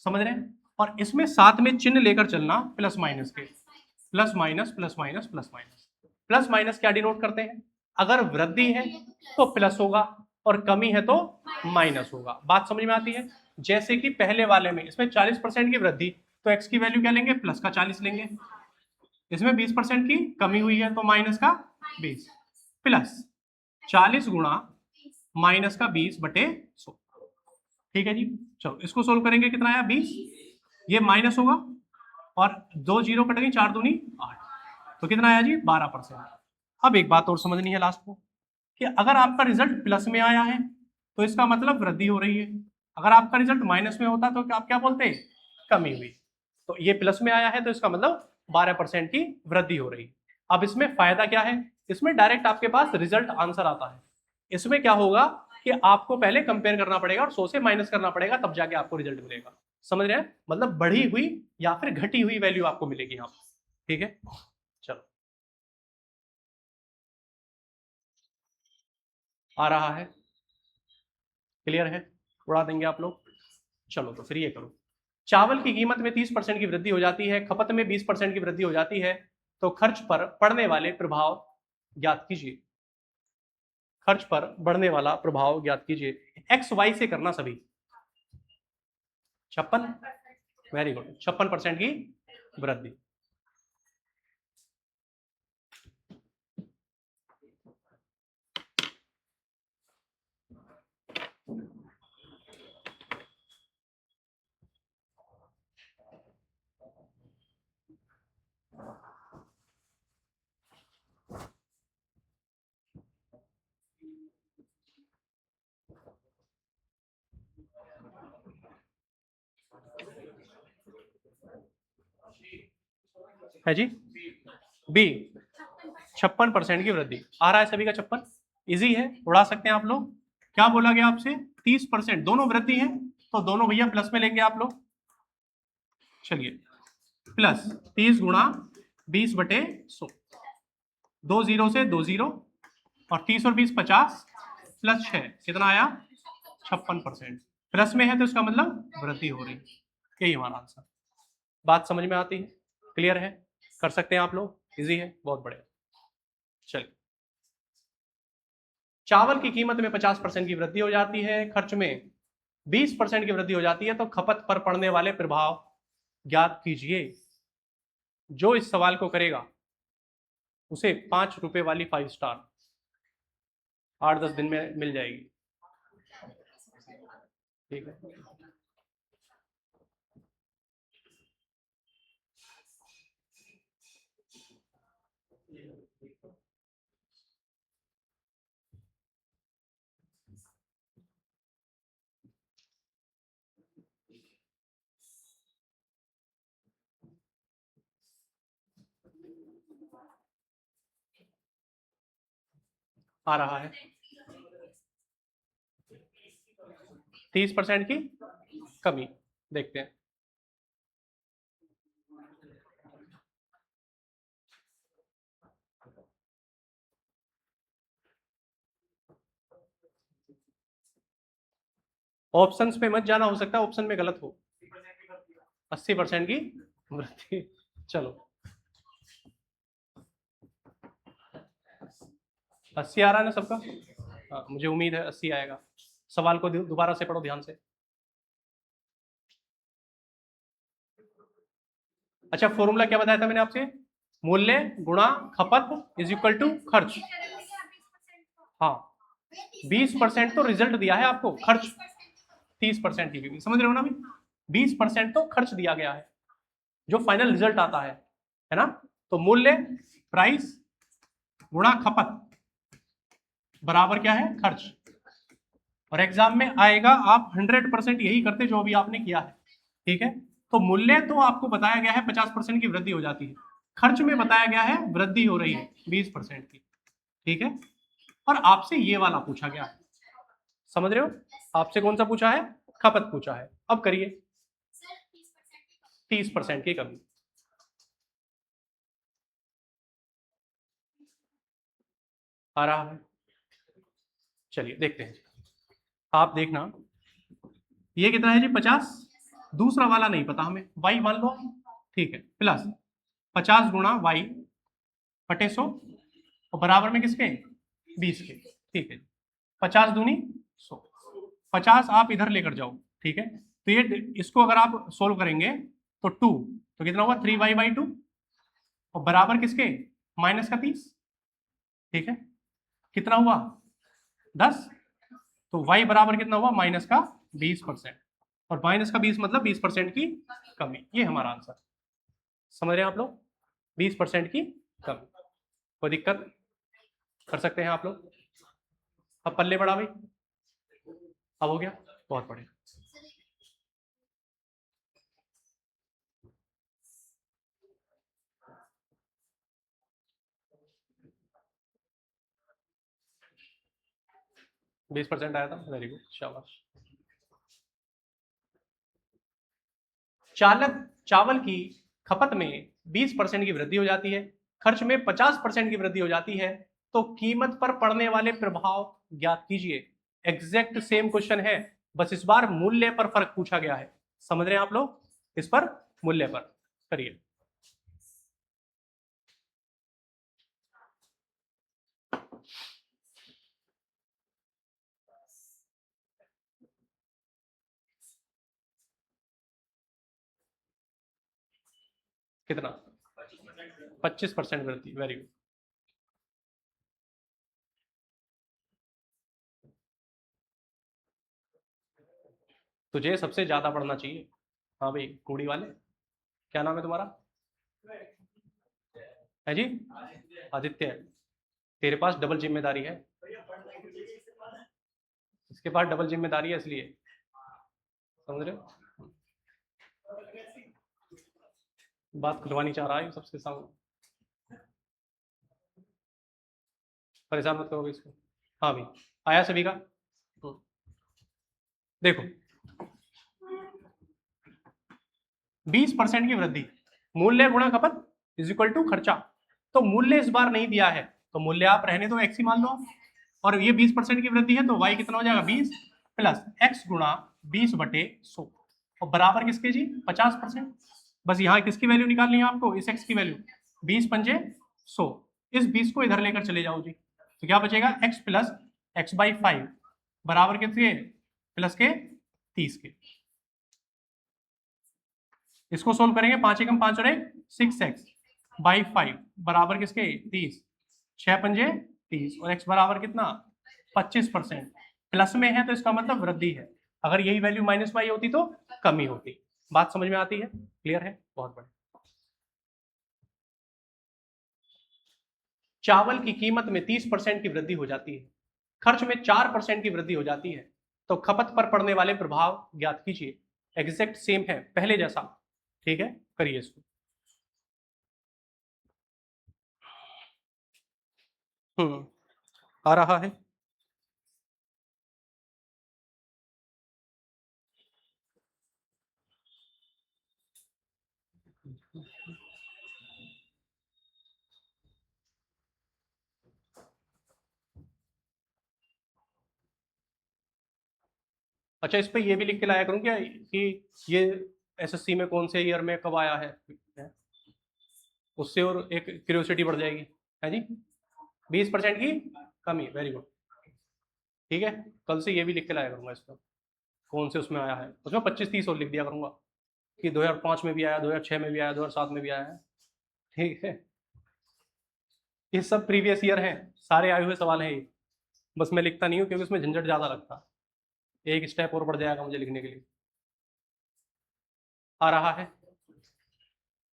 समझ रहे हैं? और इसमें साथ में चिन्ह लेकर चलना, प्लस माइनस के, plus minus plus minus plus minus. Plus minus क्या डिनोट करते हैं, अगर वृद्धि है तो प्लस होगा और कमी है तो माइनस होगा। बात समझ में आती है? जैसे कि पहले वाले में इसमें 40% की वृद्धि, तो x की वैल्यू क्या लेंगे, प्लस का 40 लेंगे। इसमें 20% की कमी हुई है तो माइनस का 20, प्लस 40 गुणा माइनस का 20 बटे 100। ठीक है जी, चलो इसको सोल्व करेंगे, कितना आया 20, ये माइनस होगा और 2 जीरो कट गई, 4 दूनी 8, तो कितना आया जी 12%। अब एक बात और समझनी है लास्ट में, कि अगर आपका रिजल्ट प्लस में आया है तो इसका मतलब वृद्धि हो रही है, अगर आपका रिजल्ट माइनस में होता तो आप क्या बोलते, कमी हुई। तो ये प्लस में आया है तो इसका मतलब 12% की वृद्धि हो रही है। अब इसमें फायदा क्या है, इसमें डायरेक्ट आपके पास रिजल्ट आंसर आता है। इसमें क्या होगा कि आपको पहले कंपेयर करना पड़ेगा और 100 से माइनस करना पड़ेगा, तब जाके आपको रिजल्ट मिलेगा। समझ रहे हैं, मतलब बढ़ी हुई या फिर घटी हुई वैल्यू आपको मिलेगी यहाँ। ठीक है, चलो आ रहा है, क्लियर है, उड़ा देंगे आप लोग। चलो तो फिर ये करो, चावल की कीमत में 30% की वृद्धि हो जाती है, खपत में 20% की वृद्धि हो जाती है, तो खर्च पर पड़ने वाले प्रभाव ज्ञात कीजिए। खर्च पर बढ़ने वाला प्रभाव ज्ञात कीजिए। एक्स वाई से करना सभी। 56, वेरी गुड, 56% की वृद्धि। है जी, बी 56% की वृद्धि। आ रहा है सभी का 56, इजी है, उड़ा सकते हैं आप लोग। क्या बोला गया आपसे, 30%, दोनों वृद्धि है तो दोनों भैया प्लस में लेंगे आप लोग। चलिए, प्लस 30 गुणा 20 बटे 100, 2 जीरो से 2 जीरो, और 30 और 20 50, प्लस 6 कितना आया, 56%। प्लस में है तो इसका मतलब वृद्धि हो रही, यही हमारा आंसर। बात समझ में आती है? क्लियर है, कर सकते हैं आप लोग, इजी है, बहुत बढ़िया। चलिए, चावल की कीमत में 50% की वृद्धि हो जाती है, खर्च में 20% की वृद्धि हो जाती है, तो खपत पर पड़ने वाले प्रभाव ज्ञात कीजिए। जो इस सवाल को करेगा उसे 5 रुपए वाली 5 स्टार 8-10 दिन में मिल जाएगी। ठीक है, आ रहा है 30% की कमी। देखते हैं। ऑप्शंस पे मत जाना, हो सकता है ऑप्शन में गलत हो। 80% की वृद्धि। चलो 80 आ रहा है ना सबका? हाँ, मुझे उम्मीद है 80 आएगा। सवाल को दोबारा से पढ़ो ध्यान से। अच्छा, फॉर्मूला क्या बताया था मैंने आपसे? मूल्य गुणा खपत इज इक्वल टू खर्च। हाँ, 20% तो रिजल्ट दिया है आपको, खर्च 30% की, समझ रहे हो ना? अभी 20% तो खर्च दिया गया है, जो फाइनल रिजल्ट आता है ना? तो मूल्य प्राइस गुणा खपत बराबर क्या है? खर्च। और एग्जाम में आएगा, आप 100% यही करते जो अभी आपने किया है, ठीक है? तो मूल्य तो आपको बताया गया है 50% की वृद्धि हो जाती है, खर्च में बताया गया है वृद्धि हो रही है 20% की, ठीक है? और आपसे ये वाला पूछा गया है, समझ रहे हो? आपसे कौन सा पूछा है? खपत पूछा है। अब करिए 30% की कमी। आ रहा है, चलिए देखते हैं। आप देखना, ये कितना है जी? 50। दूसरा वाला नहीं पता हमें, y मान लो, ठीक है, प्लस 50 गुणा y बटे 100 और बराबर में किसके? 20 के, ठीक है। 50 दूनी 100, 50 आप इधर लेकर जाओ, ठीक है? तो ये इसको अगर आप सोल्व करेंगे तो 2, तो कितना हुआ? 3y/2 और बराबर किसके? माइनस का 30, ठीक है? कितना हुआ? 10। तो y बराबर कितना हुआ? माइनस का 20%। और माइनस का 20 मतलब 20% की कमी। ये हमारा आंसर, समझ रहे हैं आप लोग? 20% की कमी। कोई दिक्कत? कर सकते हैं आप लोग। अब पल्ले बढ़ा भाई, अब हो गया, बहुत बढ़िया। बीस परसेंट आया था, वेरी गुड, शाबाश। चावल की खपत में 20% की वृद्धि हो जाती है, खर्च में 50% की वृद्धि हो जाती है, तो कीमत पर पड़ने वाले प्रभाव ज्ञात कीजिए। एग्जैक्ट सेम क्वेश्चन है, बस इस बार मूल्य पर फर्क पूछा गया है। समझ रहे हैं आप लोग? इस पर मूल्य पर करिए। कितना? 25% वृद्धि, वेरी गुड। तुझे सबसे ज्यादा पढ़ना चाहिए। हाँ भाई, कूड़ी वाले, क्या नाम है तुम्हारा? है जी? आदित्य। तेरे पास डबल जिम्मेदारी है, इसके पास डबल जिम्मेदारी है, इसलिए, समझ रहे हो? बात खुलवानी चाह रहा है सबके सामने, परेशान मत करोगे इसको। हाँ भाई, आया सभी का? देखो, 20% की वृद्धि, मूल्य गुणा खपत इज इक्वल टू खर्चा। तो मूल्य इस बार नहीं दिया है, तो मूल्य आप रहने दो, एक्स ही मान लो आप। और ये 20% की वृद्धि है, तो y कितना हो जाएगा? 20 प्लस एक्स गुणा 20/100 और बराबर किसके जी? 50%। बस यहाँ किसकी वैल्यू निकालनी है आपको? इस x की वैल्यू। 20×100, इस 20 को इधर लेकर चले जाओ जी, तो क्या बचेगा? x प्लस x/5 बराबर किसके? प्लस के 30 के। इसको सोल्व करेंगे, 5 एकम 5 और 1 6x/5 बराबर किसके? 30। 6×5 30 और x बराबर कितना? 25%। प्लस में है तो इसका मतलब वृद्धि है, अगर यही वैल्यू -y होती तो कमी होती। बात समझ में आती है? क्लियर है? बहुत बढ़िया। चावल की कीमत में 30% की वृद्धि हो जाती है, खर्च में 4% की वृद्धि हो जाती है, तो खपत पर पड़ने वाले प्रभाव ज्ञात कीजिए। एग्जैक्ट सेम है, पहले जैसा, ठीक है? करिए इसको। आ रहा है? अच्छा, इस पे ये भी लिख के लाया करूँ क्या कि ये एसएससी में कौन से ईयर में कब आया है? उससे और एक क्यूरियोसिटी बढ़ जाएगी, है जी। 20% की कमी, वेरी गुड। ठीक है, कल से ये भी लिख के लाया करूंगा इसको, कौन से उसमें आया है। उसमें 25-30 और लिख दिया करूंगा कि 2005 में भी आया, 2006 में भी आया, 2007 में भी आया है। ठीक है, ये सब प्रीवियस ईयर हैं, सारे आए हुए सवाल हैं ये। बस मैं लिखता नहीं हूँ क्योंकि उसमें झंझट ज़्यादा लगता, एक स्टेप और बढ़ जाएगा मुझे लिखने के लिए। आ रहा है?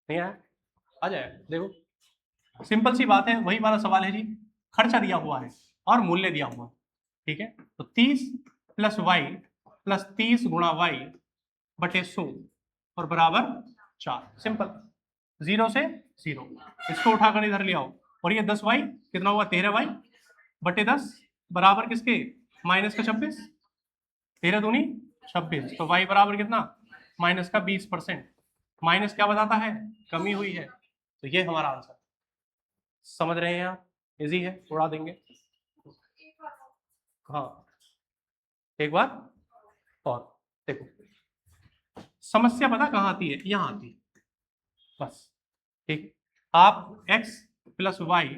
नहीं आया? आ जाएगा, देखो सिंपल सी बात है, वही वाला सवाल है जी। खर्चा दिया हुआ है और मूल्य दिया हुआ है, ठीक है। तो 30 प्लस वाई प्लस 30 गुणा वाई बटे 100 और बराबर 4। सिंपल, 0 से 0, इसको उठाकर इधर ले आओ। और ये 10y कितना हुआ? 13y बटे 10 बराबर किसके? माइनस का 26, 13 दूनी 26, तो y बराबर कितना? माइनस का 20%। माइनस क्या बताता है? कमी हुई है, तो ये हमारा आंसर। समझ रहे हैं आप? इजी है, उड़ा देंगे। हाँ, एक बार और देखो, समस्या पता कहाँ आती है? यहाँ आती है बस। ठीक, आप x plus Y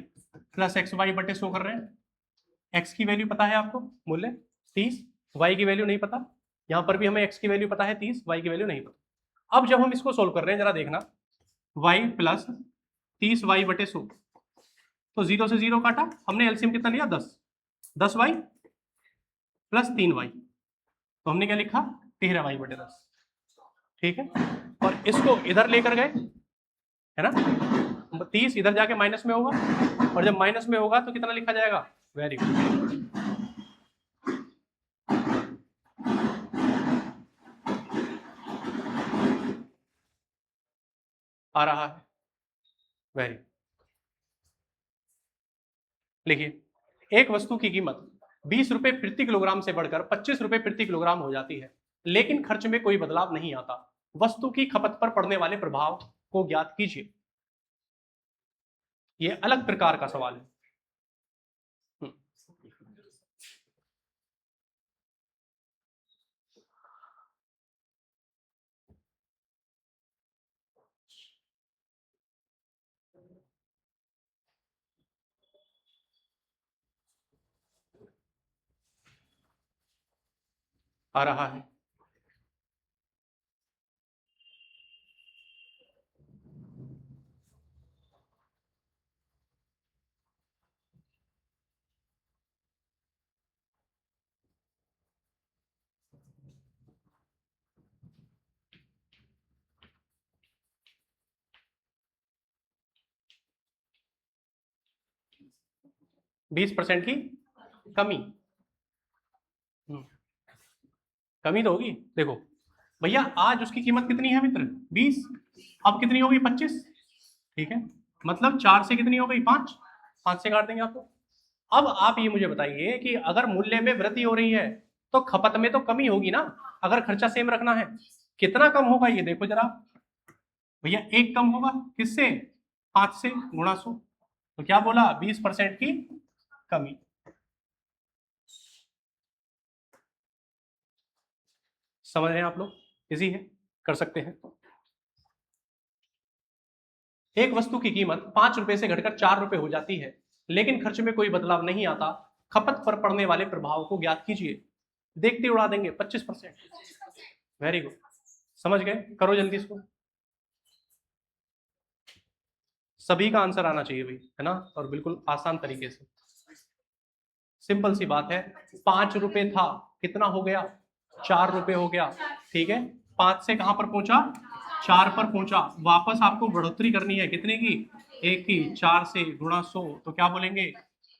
plus X Y बटे 100 कर रहे हैं। x की वैल्यू पता है आपको, मूल्य 30, y की वैल्यू नहीं पता। यहाँ पर भी हमें x की वैल्यू पता है 30, y की वैल्यू नहीं पता। अब जब हम इसको सोल्व कर रहे हैं, जरा देखना, y प्लस 30y बटे 100, तो 0 से 0 काटा, हमने एलसीएम कितना लिया? 10, 10y प्लस 3y, तो हमने क्या लिखा? 13y बटे 10। ठीक है, और इसको इधर लेकर गए, है ना, 30 इधर जाके माइनस में होगा, और जब माइनस में होगा तो कितना लिखा जाएगा? वेरी गुड, आ रहा है, वेरी। लिखिए, एक वस्तु की कीमत 20 रुपए प्रति किलोग्राम से बढ़कर 25 रुपए प्रति किलोग्राम हो जाती है, लेकिन खर्च में कोई बदलाव नहीं आता। वस्तु की खपत पर पड़ने वाले प्रभाव को ज्ञात कीजिए। यह अलग प्रकार का सवाल है। हम्म, 'आ रहा है'। 20% की कमी, कमी तो होगी। देखो भैया, आज उसकी कीमत कितनी है मित्र? 20, अब कितनी होगी? 25। ठीक है, मतलब 4 से कितनी हो गई? 5, 5 से काट देंगे आपको। अब आप ये मुझे बताइए कि अगर मूल्य में वृद्धि हो रही है तो खपत में तो कमी होगी ना, अगर खर्चा सेम रखना है। कितना कम होगा ये देखो जरा भैया, एक कम होगा, किससे? 5 से गुणा 100, तो क्या बोला? 20% की कमी। समझ रहे हैं आप लोग? इजी है, कर सकते हैं। एक वस्तु की कीमत 5 रुपए से घटकर 4 रुपए हो जाती है, लेकिन खर्च में कोई बदलाव नहीं आता। खपत पर पड़ने वाले प्रभाव को ज्ञात कीजिए। देखते उड़ा देंगे, 25%। वेरी गुड, समझ गए? करो जल्दी इसको, सभी का आंसर आना चाहिए भाई, है ना, और बिल्कुल आसान तरीके से। सिंपल सी बात है, 5 रुपए था, कितना हो गया? 4 रुपए हो गया। ठीक है, 5 से कहां पर पहुंचा? 4 पर पहुंचा। वापस आपको बढ़ोतरी करनी है, कितने की? 1 की। 4 से गुणा 100, तो क्या बोलेंगे?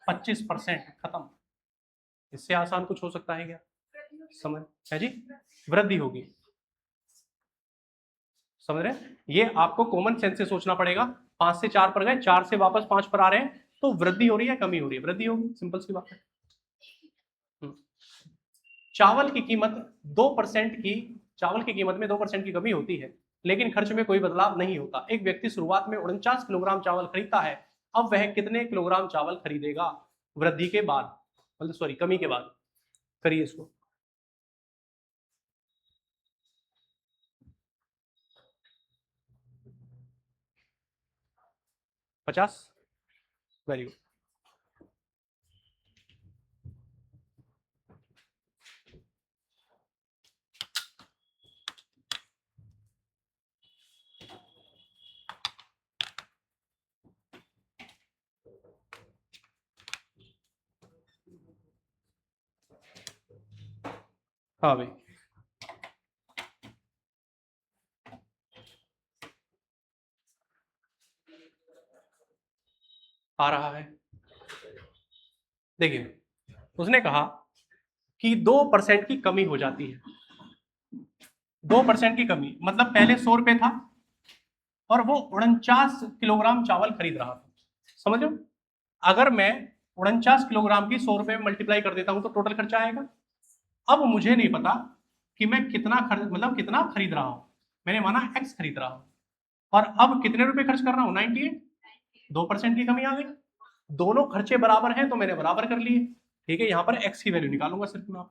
25%। खत्म। इससे आसान कुछ हो सकता है क्या? समझ है जी? वृद्धि होगी, समझ रहे हैं? ये आपको कॉमन सेंस से सोचना पड़ेगा। 5 से 4 पर गए, 4 से वापस 5 पर आ रहे हैं, तो वृद्धि हो रही है कमी हो रही है? वृद्धि होगी, सिंपल सी बात है। चावल की कीमत 2% की, चावल की कीमत में 2% की कमी होती है, लेकिन खर्च में कोई बदलाव नहीं होता। एक व्यक्ति शुरुआत में 49 किलोग्राम चावल खरीदता है, अब वह कितने किलोग्राम चावल खरीदेगा वृद्धि के बाद, मतलब सॉरी कमी के बाद? करिए इसको। 50। Very good. हाँ भाई, आ रहा है। देखिए, उसने कहा कि 2% की कमी हो जाती है। 2% की कमी मतलब पहले 100 रुपए था और वो 49 किलोग्राम चावल खरीद रहा था, समझो। अगर मैं 49 किलोग्राम की 100 रुपए में मल्टीप्लाई कर देता हूं तो टोटल खर्चा आएगा। अब मुझे नहीं पता कि मैं कितना खर्च, मतलब कितना खरीद रहा हूं। मैंने माना x खरीद रहा हूं और अब कितने रुपए खर्च कर रहा हूं? 98। 2% की कमी आ गई। दोनों खर्चे बराबर हैं तो मैंने बराबर कर लिए। ठीक है, यहां पर x की वैल्यू निकालूंगा सिर्फ मैं।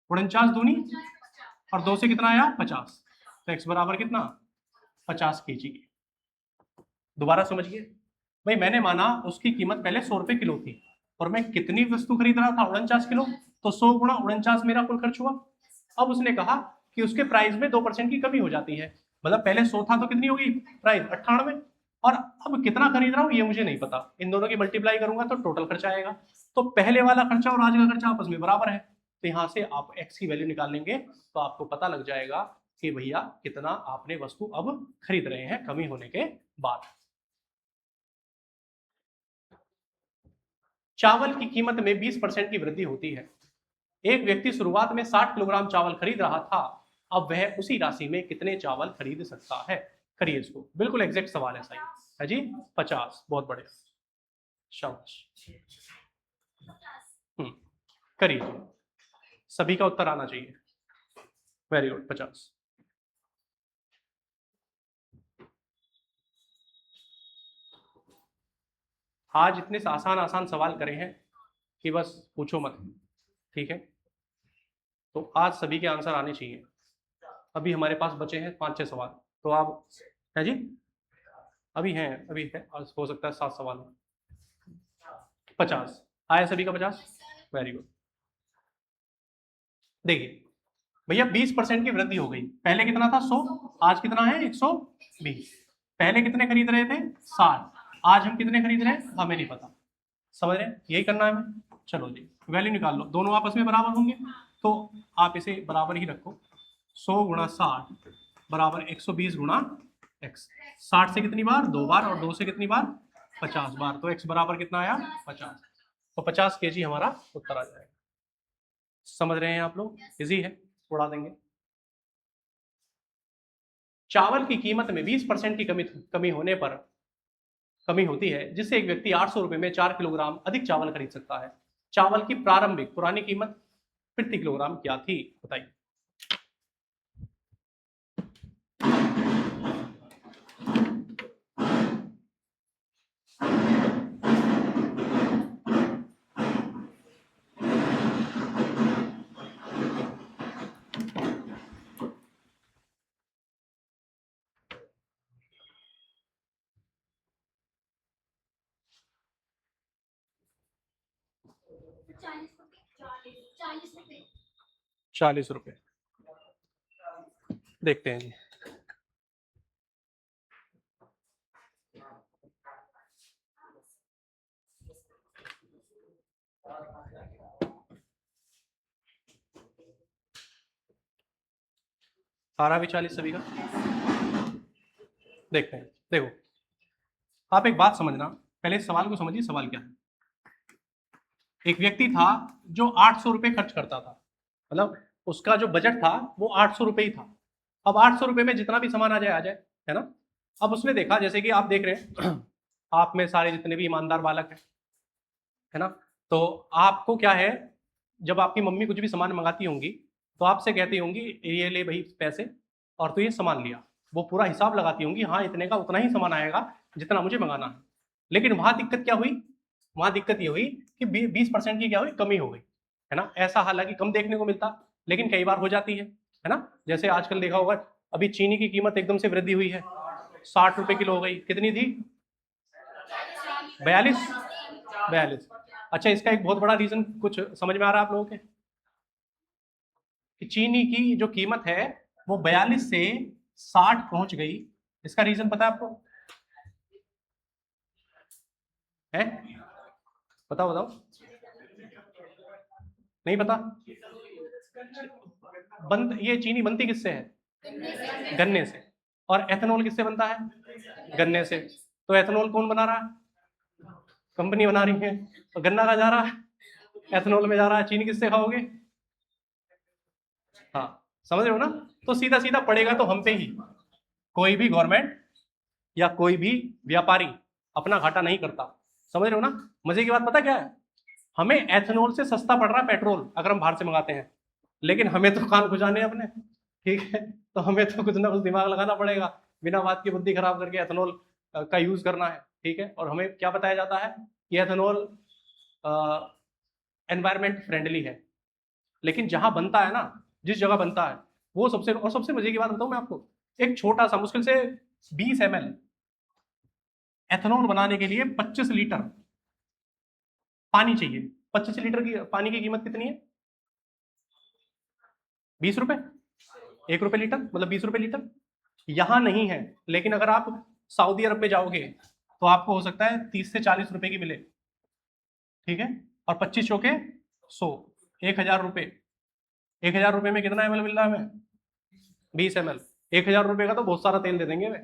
49 दूनी और 2 से कितना आया? 50। तो x बराबर कितना? 50 kg। दोबारा समझिए भाई, मैंने माना उसकी कीमत पहले 100 रुपए किलो थी और मैं कितनी वस्तु खरीद रहा था? 49 किलो। तो 100 गुणा 49 मेरा कुल खर्च हुआ। अब उसने कहा कि उसके प्राइस में 2% की कमी हो जाती है, मतलब पहले 100 था तो कितनी होगी प्राइस? 98। और अब कितना खरीद रहा हूं ये मुझे नहीं पता। इन दोनों की मल्टीप्लाई करूंगा तो टोटल खर्चा आएगा। तो पहले वाला खर्चा और आज का खर्चा आपस में बराबर है, तो यहां से आप x की वैल्यू निकाल लेंगे तो आपको पता लग जाएगा कि भैया कितना आपने वस्तु अब खरीद रहे हैं कमी होने के बाद। चावल की कीमत में 20% की वृद्धि होती है। एक व्यक्ति शुरुआत में 60 किलोग्राम चावल खरीद रहा था, अब वह उसी राशि में कितने चावल खरीद सकता है? करिए इसको, बिल्कुल एग्जैक्ट सवाल है, सही है जी। 50। बहुत बढ़िया, शाबाश। करिए, सभी का उत्तर आना चाहिए। Very good, 50। आज इतने आसान आसान सवाल करे हैं कि बस पूछो मत। ठीक है, तो आज सभी के आंसर आने चाहिए। अभी हमारे पास बचे हैं 5-6 सवाल, तो आप है जी, अभी हैं, अभी है, आज हो सकता है 7 सवाल। 50 आया सभी का? 50। Very good. देखिए भैया, 20% की वृद्धि हो गई। पहले कितना था? 100। आज कितना है? 120। पहले कितने खरीद रहे थे? 60। आज हम कितने खरीद रहे हैं? हमें नहीं पता। समझ रहे हैं? यही करना है हमें। चलो जी, वैल्यू निकाल लो, दोनों आपस में बराबर होंगे तो आप इसे बराबर ही रखो। 100 गुणा 60 बराबर 120 गुणा x। 60 से कितनी बार? 2 बार, और 2 से कितनी बार? 50 बार। तो x बराबर कितना आया? 50। तो 50 kg हमारा उत्तर आ जाएगा। समझ रहे हैं आप लोग? इजी है, उड़ा देंगे। चावल की कीमत में 20% की कमी होने पर कमी होती है, जिससे एक व्यक्ति 800 रुपए में 4 किलोग्राम अधिक चावल खरीद सकता है। चावल की प्रारंभिक पुरानी कीमत प्रति किलोग्राम क्या थी? बताइए। ₹40। देखते हैं जी। आ रहा भी 40 सभी का? देखते हैं। देखो, आप एक बात समझना, पहले इस सवाल को समझिए, सवाल क्या है। एक व्यक्ति था जो 800 रुपए खर्च करता था, मतलब उसका जो बजट था वो 800 रुपए ही था। अब 800 रुपए में जितना भी सामान आ जाए, है ना। अब उसने देखा, जैसे कि आप देख रहे हैं आप में सारे जितने भी ईमानदार बालक हैं, है ना। तो आपको क्या है, जब आपकी मम्मी कुछ भी सामान मंगाती होंगी तो आपसे कहती होंगी ये ले भाई पैसे और तो ये सामान लिया, वो पूरा हिसाब लगाती होंगी, हाँ इतने का उतना ही सामान आएगा जितना मुझे मंगाना है। लेकिन वहां दिक्कत क्या हुई, वहां दिक्कत ये हुई कि 20% की क्या हुई, कमी हो गई, है ना। ऐसा हालांकि कम देखने को मिलता, लेकिन कई बार हो जाती है ना। जैसे आजकल देखा होगा, अभी चीनी की कीमत एकदम से वृद्धि हुई है, 60 रुपए किलो हो गई, कितनी थी, 42। अच्छा, इसका एक बहुत बड़ा रीजन कुछ समझ में आ रहा है आप लोगों के, कि चीनी की जो कीमत है वो 42 से 60 पहुंच गई। इसका रीजन पता है आपको, है, बताओ बताओ, नहीं पता। ये चीनी बनती किससे है, गन्ने से। और एथेनॉल किससे बनता है, गन्ने से। तो एथेनॉल कौन बना रहा है, कंपनी बना रही है। तो गन्ना का जा रहा है, एथेनॉल में जा रहा है, चीनी किससे खाओगे। हाँ, समझ रहे हो ना। तो सीधा सीधा पड़ेगा तो हम पे ही। कोई भी गवर्नमेंट या कोई भी व्यापारी अपना घाटा नहीं करता, समझ रहे हो ना। मजे की बात पता क्या है, हमें एथेनॉल से सस्ता पड़ रहा है पेट्रोल अगर हम बाहर से मंगाते हैं, लेकिन हमें तो कान खुजाने हैं अपने, ठीक है। तो हमें तो कुछ ना कुछ दिमाग लगाना पड़ेगा, बिना बात की बुद्धि खराब करके एथेनॉल का यूज करना है, ठीक है। और हमें क्या बताया जाता है कि एथेनॉल एनवायरमेंट फ्रेंडली है, लेकिन जहां बनता है ना, जिस जगह बनता है, वो सबसे मजे की बात बताऊं मैं आपको, एक छोटा सा मुश्किल से 20 ml एथेनॉल बनाने के लिए 25 लीटर पानी चाहिए। 25 लीटर की पानी की कीमत कितनी है, 20 रुपए, 1 रुपए लीटर, मतलब 20 रुपए लीटर। यहां नहीं है, लेकिन अगर आप सऊदी अरब में जाओगे तो आपको हो सकता है 30 से 40 रुपए की मिले, ठीक है। और 25 चौके 100, 1,000 रुपए। 1,000 रुपए में कितना एमएल मिल रहा है हमें, 20 ml। 1,000 रुपए का तो बहुत सारा तेल दे देंगे वे,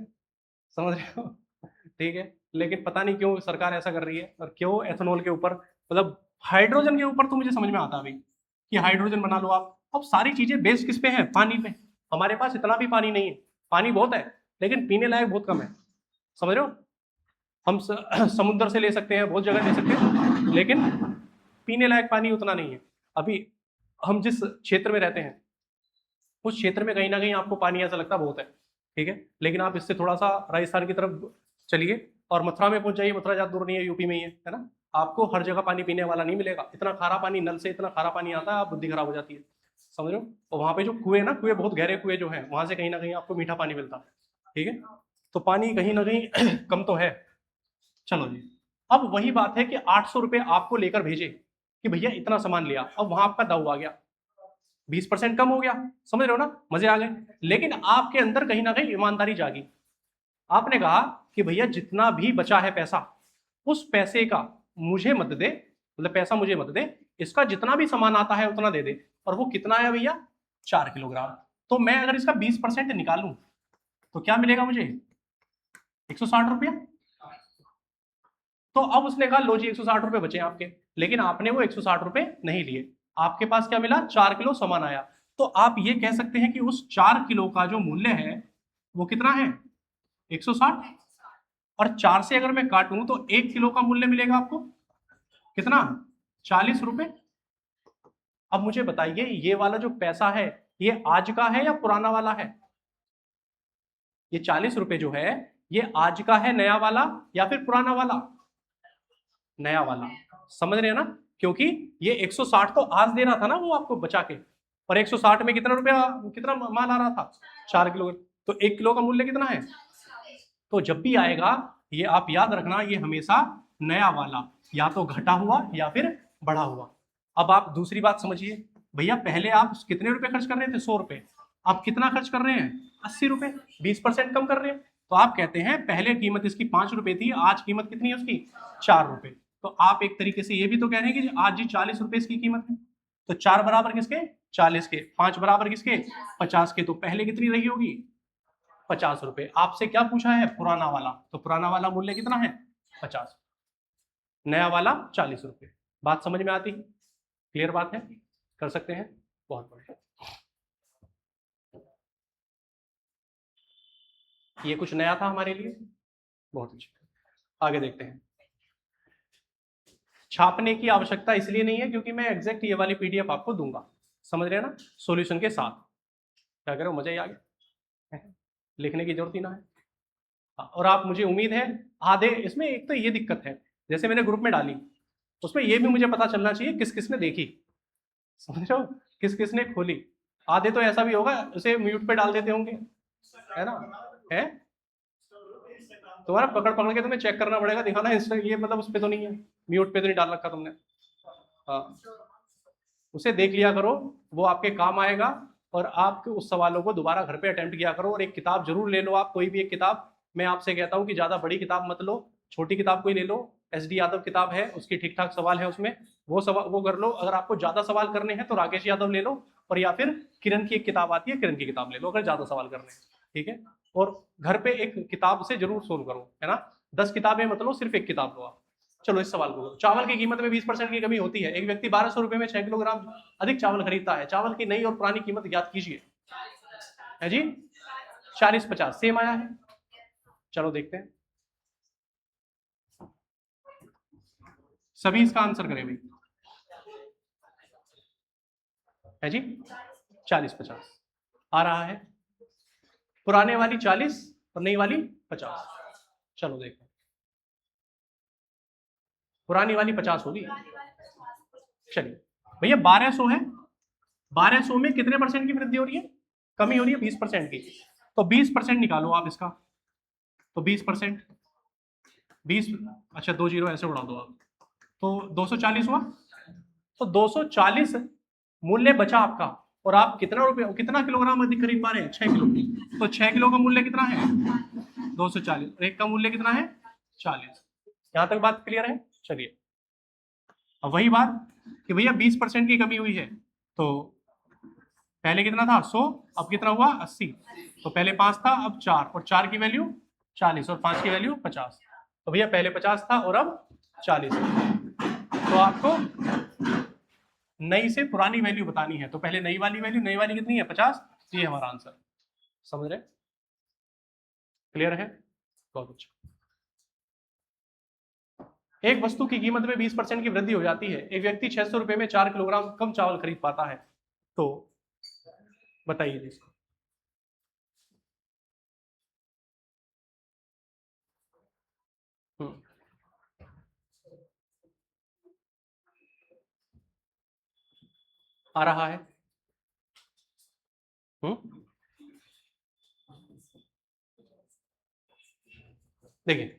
समझ रहे हो, ठीक है। लेकिन पता नहीं क्यों सरकार ऐसा कर रही है, और क्यों एथेनॉल के ऊपर, मतलब हाइड्रोजन के ऊपर तो मुझे समझ में आता अभी कि हाइड्रोजन बना लो आप। अब सारी चीजें बेस्ड किस पे है, पानी पे। हमारे पास इतना भी पानी नहीं है, पानी बहुत है लेकिन पीने लायक बहुत कम है, समझ रहे हो। हम समुद्र से ले सकते हैं, बहुत जगह ले सकते हैं, लेकिन पीने लायक पानी उतना नहीं है अभी। हम जिस क्षेत्र में रहते हैं उस क्षेत्र में कहीं ना कहीं आपको पानी ऐसा लगता बहुत है, ठीक है। लेकिन आप इससे थोड़ा सा राजस्थान की तरफ चलिए और मथुरा में पहुंच जाइए, मथुरा ज्यादा दूर नहीं है, यूपी में ही है ना। आपको हर जगह पानी पीने वाला नहीं मिलेगा, इतना खारा पानी, नल से इतना खारा पानी आता है, आप बुद्धि खराब हो जाती है, समझ रहे हो। और वहां पे जो कुएं ना, कुएं बहुत गहरे कुएं जो है, वहां से कहीं ना कहीं आपको मीठा पानी मिलता है, ठीक है। तो पानी कहीं ना कहीं कम तो है। चलो जी, अब वही बात है कि 800 रुपये आपको लेकर भेजे कि भैया इतना सामान लिया, अब वहां आपका दाव आ गया, 20% कम हो गया, समझ रहे हो ना, मजे आ गए। लेकिन आपके अंदर कहीं ना कहीं ईमानदारी जागी, आपने कहा कि भैया जितना भी बचा है पैसा, उस पैसे का मुझे मत दे, मतलब पैसा मुझे मत दे, इसका जितना भी सामान आता है उतना दे दे। और वो कितना है भैया, 4 किलोग्राम। तो मैं अगर इसका 20% निकालूं तो क्या मिलेगा मुझे, 160 रुपया। तो अब उसने कहा लो जी 160 रुपये बचे आपके, लेकिन आपने वो 160 रुपये नहीं लिए, आपके पास क्या मिला, 4 किलो सामान आया। तो आप ये कह सकते हैं कि उस 4 किलो का जो मूल्य है वो कितना है, 160। और 4 से अगर मैं काटूं तो 1 किलो का मूल्य मिलेगा आपको कितना, 40 रुपए। अब मुझे बताइए ये वाला जो पैसा है ये आज का है या पुराना वाला है, ये 40 रुपए जो है ये आज का है नया वाला या फिर पुराना वाला, नया वाला, समझ रहे हैं ना। क्योंकि ये 160 तो आज दे रहा था ना वो आपको बचा के, और 160 में कितना रुपया, कितना माल आ रहा था, 4 किलो। तो 1 किलो का मूल्य कितना है। तो जब भी आएगा ये आप याद रखना, ये हमेशा नया वाला, या तो घटा हुआ या फिर बढ़ा हुआ। अब आप दूसरी बात समझिए, भैया पहले आप कितने रुपए खर्च कर रहे थे, 100 रुपए, आप कितना खर्च कर रहे हैं, 80 रुपए, 20% कम कर रहे हैं। तो आप कहते हैं पहले कीमत इसकी 5 रुपए थी, आज कीमत कितनी है उसकी, 4 रुपए। तो आप एक तरीके से ये भी तो कह रहे हैं कि आज जी 40 रुपए इसकी कीमत है। तो 4 बराबर किसके, 40 के, 5 बराबर किसके, 50 के। तो पहले कितनी रही होगी, 50 रुपए। आपसे क्या पूछा है, पुराना वाला, तो पुराना वाला मूल्य कितना है, 50, नया वाला 40 रुपए। बात समझ में आती, क्लियर बात है, कर सकते हैं, बहुत बढ़िया। ये कुछ नया था हमारे लिए, बहुत अच्छा। आगे देखते हैं। छापने की आवश्यकता इसलिए नहीं है क्योंकि मैं एग्जैक्ट ये वाली पीडीएफ आपको दूंगा, समझ रहे हैं ना, सॉल्यूशन के साथ। क्या करो, मजा ही आ गया, लिखने की जरूरत ही ना है। और आप, मुझे उम्मीद है आधे, इसमें एक तो ये दिक्कत है, जैसे मैंने ग्रुप में डाली उसमें ये भी मुझे पता चलना चाहिए किस किस ने देखी, समझ रहे हो, किस किस ने खोली। आधे तो ऐसा भी होगा उसे म्यूट पे डाल देते होंगे, है ना, है तुम्हारा पकड़ पकड़ के तुम्हें चेक करना पड़ेगा, दिखाना इंस्टा, ये मतलब उस पर तो नहीं है, म्यूट पे तो नहीं डाल रखा तुमने। हाँ, उसे देख लिया करो, वो आपके काम आएगा। और आप उस सवालों को दोबारा घर पे अटेम्प्ट किया करो। और एक किताब जरूर ले लो आप, कोई भी एक किताब। मैं आपसे कहता हूँ कि ज़्यादा बड़ी किताब मत लो, छोटी किताब कोई ले लो। SD यादव किताब है, उसकी ठीक ठाक सवाल है उसमें, वो सवाल वो कर लो। अगर आपको ज़्यादा सवाल करने हैं तो राकेश यादव ले लो, और या फिर किरण की एक किताब आती है, किरण की किताब ले लो अगर ज़्यादा सवाल करने हैं, ठीक है। और घर पे एक किताब से जरूर सोल्व करो, है ना। 10 किताबें मत लो, सिर्फ एक किताब लो आप। चलो इस सवाल को, चावल की कीमत में 20% की कमी होती है, एक व्यक्ति 1200 रुपए में 6 किलोग्राम अधिक चावल खरीदता है, चावल की नई और पुरानी कीमत ज्ञात कीजिए। है जी, 40-50 सेम आया है। चलो देखते हैं, सभी इसका आंसर करें भाई। है जी, 40-50 आ रहा है, पुराने वाली 40 और नई वाली 50। चलो देखते हैं, पुरानी वाली 50 होगी। चलिए भैया, 1200 है, 1200 में कितने परसेंट की वृद्धि हो रही है, कमी हो रही है 20% की। तो 20% निकालो आप इसका, तो 20%, 20, अच्छा 20 ऐसे उड़ा दो आप, तो 240 हुआ। तो 240 मूल्य बचा आपका, और आप कितना रुपये, कितना किलोग्राम अधिक खरीद पा रहे हैं, 6 किलो। तो 6 किलो का मूल्य कितना है, 240, और एक का मूल्य कितना है, 40। यहां तक बात क्लियर है। चलिए, अब वही बात कि भैया 20% की कमी हुई है, तो पहले कितना था 100, अब कितना हुआ 80। तो पहले 5 था, अब 4, और 4 की वैल्यू 40, और 5 की वैल्यू 50। तो भैया पहले 50 था और अब 40 है। तो आपको नई से पुरानी वैल्यू बतानी है, तो पहले नई वाली वैल्यू, नई वाली कितनी है 50, ये हमारा आंसर। समझ रहे, क्लियर है, बहुत अच्छा। एक वस्तु की कीमत में 20% की वृद्धि हो जाती है, एक व्यक्ति 600 रुपए में 4 किलोग्राम कम चावल खरीद पाता है, तो बताइए इसको। आ रहा है, देखिए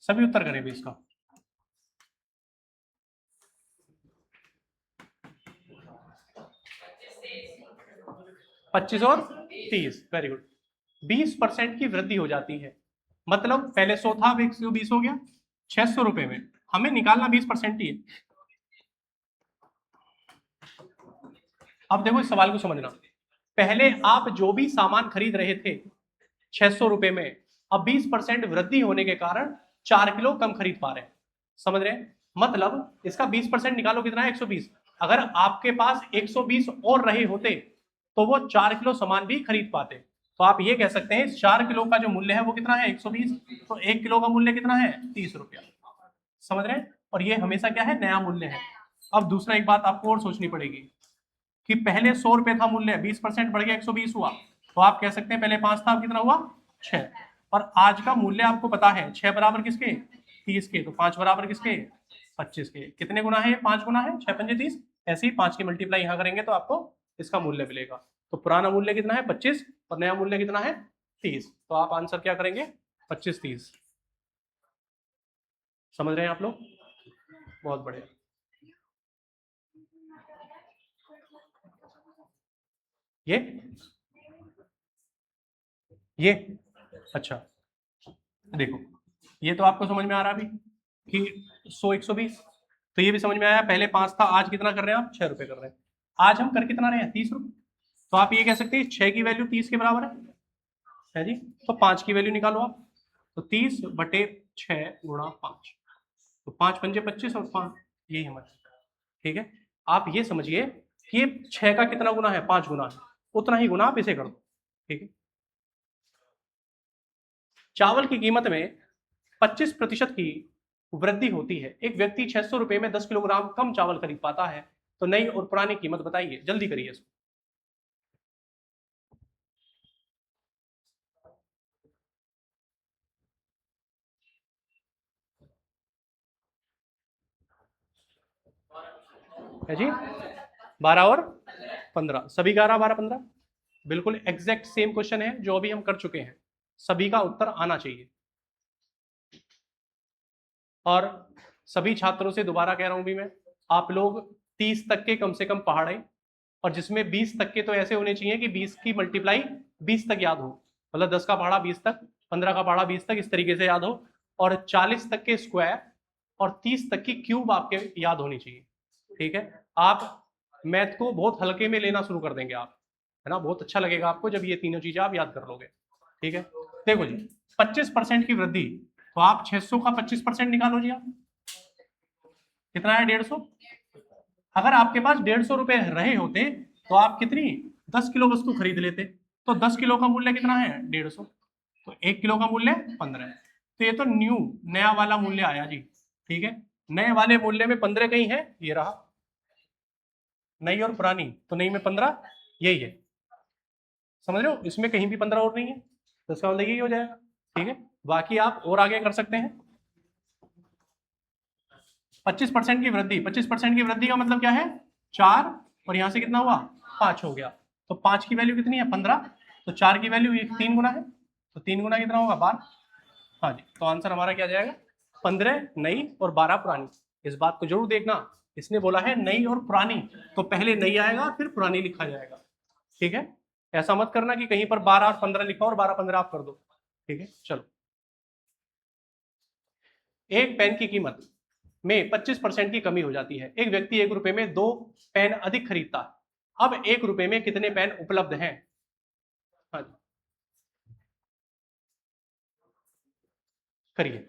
सभी उत्तर करें भी इसका। 25 और 30, वेरी गुड। 20% की वृद्धि हो जाती है, मतलब पहले 100 था, अब 120 हो गया। 600 रुपए में हमें निकालना 20% ही है। अब देखो इस सवाल को समझना, पहले आप जो भी सामान खरीद रहे थे 600 रुपए में, अब 20% वृद्धि होने के कारण 4 किलो कम खरीद पा रहे हैं। समझ रहे हैं, मतलब इसका 20% निकालो, कितना है 120। अगर आपके पास 120 और रहे होते तो वो 4 किलो सामान भी खरीद पाते। तो आप ये कह सकते हैं 4 किलो का जो मूल्य है वो कितना है 120, तो 1 किलो का मूल्य कितना है 30 रुपया। समझ रहे हैं, और ये हमेशा क्या है, नया मूल्य है। अब दूसरा एक बात आपको और सोचनी पड़ेगी कि पहले 100 रुपए था मूल्य, 20% बढ़ गया 120 हुआ, तो आप कह सकते हैं पहले 5 था, अब कितना हुआ 6। और आज का मूल्य आपको पता है 6 बराबर किसके, 30 के, तो 5 बराबर किसके, 25 के। कितने गुना है, 5 गुना है, 6 पंजे 30। ऐसे ही 5 की मल्टीप्लाई यहां करेंगे तो आपको इसका मूल्य मिलेगा। तो पुराना मूल्य कितना है 25, और नया मूल्य कितना है 30। तो आप आंसर क्या करेंगे 25-30। समझ रहे हैं आप लोग, बहुत बढ़िया। ये अच्छा, देखो ये तो आपको समझ में आ रहा भी कि 100-120, तो ये भी समझ में आया। पहले 5 था, आज कितना कर रहे हैं आप 6 रुपए कर रहे हैं। आज हम कर कितना रहे हैं 30 रुपए, तो आप ये कह सकते हैं 6 की वैल्यू 30 के बराबर है जी। तो 5 की वैल्यू निकालो आप, तो 30/6 गुणा 5, तो 5 पंजे 25 और 5, यही हमारा, ठीक है। आप ये समझिए कि ये 6 का कितना गुना है, 5 गुना है, उतना ही गुना आप इसे कर दो, ठीक है। चावल की कीमत में 25% की वृद्धि होती है, एक व्यक्ति 600 रुपए में 10 किलोग्राम कम चावल खरीद पाता है, तो नई और पुरानी कीमत बताइए, जल्दी करिए इसको। है जी, 12 और 15, सभी 11 12 15, बिल्कुल एग्जैक्ट सेम क्वेश्चन है जो अभी हम कर चुके हैं, सभी का उत्तर आना चाहिए। और सभी छात्रों से दोबारा कह रहा हूं भी मैं, आप लोग 30 तक के कम से कम पहाड़े, और जिसमें 20 तक के तो ऐसे होने चाहिए कि 20 की मल्टीप्लाई 20 तक याद हो, मतलब 10 का पहाड़ा 20 तक, 15 का पहाड़ा 20 तक, इस तरीके से याद हो, और 40 तक के स्क्वायर और 30 तक की क्यूब आपके याद होनी चाहिए। ठीक है, आप मैथ को बहुत हल्के में लेना शुरू कर देंगे आप, है ना, बहुत अच्छा लगेगा आपको जब ये तीनों चीजें आप याद कर लोगे। ठीक है, देखो जी, 25% की वृद्धि, तो आप 600 का 25% निकालो जी, आप कितना है, 150। अगर आपके पास 150 रुपए रहे होते तो आप कितनी 10 किलो वस्तु खरीद लेते, तो 10 किलो का मूल्य कितना है, 150, तो 1 किलो का मूल्य 15, तो ये तो न्यू नया वाला मूल्य आया जी। ठीक है, नए वाले मूल्य में 15 कहीं है, ये रहा, नई और पुरानी, तो नई में 15 यही है, समझ रहे हो, इसमें कहीं भी 15 और नहीं है, तो इसका मतलब यही हो जाएगा। ठीक है, बाकी आप और आगे कर सकते हैं। 25% की वृद्धि, 25% की वृद्धि का मतलब क्या है, 4, और यहां से कितना हुआ, 5 हो गया, तो 5 की वैल्यू कितनी है, 15, तो 4 की वैल्यू 3 गुना है, तो 3 गुना कितना होगा, 12। हाँ जी, तो आंसर हमारा क्या जाएगा, 15 नई और 12 पुरानी। इस बात को जरूर देखना, इसने बोला है नई और पुरानी, तो पहले नई आएगा फिर पुरानी लिखा जाएगा। ठीक है, ऐसा मत करना कि कहीं पर 12 और 15 लिखा और 12 15 आप कर दो। ठीक है, चलो, एक पेन की कीमत में 25% की कमी हो जाती है, एक व्यक्ति 1 रुपए में 2 पेन अधिक खरीदता है, अब 1 रुपए में कितने पेन उपलब्ध हैं। हाँ जी, करिए।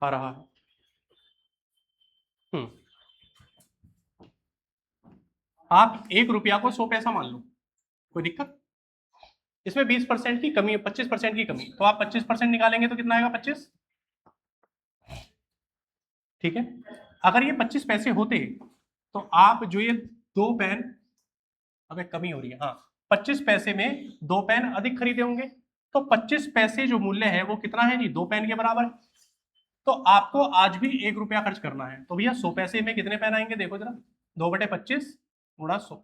आ रहा है। हम्म, आप 1 रुपया को 100 पैसा मान लो, कोई दिक्कत, इसमें 20% की कमी है, 25% की कमी, तो आप 25% निकालेंगे तो कितना आएगा, 25। ठीक है, अगर ये 25 पैसे होते तो आप जो ये 2 पेन, अब एक कमी हो रही है, हाँ, 25 पैसे में 2 पेन अधिक खरीदे होंगे, तो 25 पैसे जो मूल्य है वो कितना है जी, 2 पेन के बराबर है, तो आपको आज भी 1 रुपया खर्च करना है, तो भैया 100 पैसे में कितने पेन आएंगे, देखो जरा, 2/25 गुणा 100,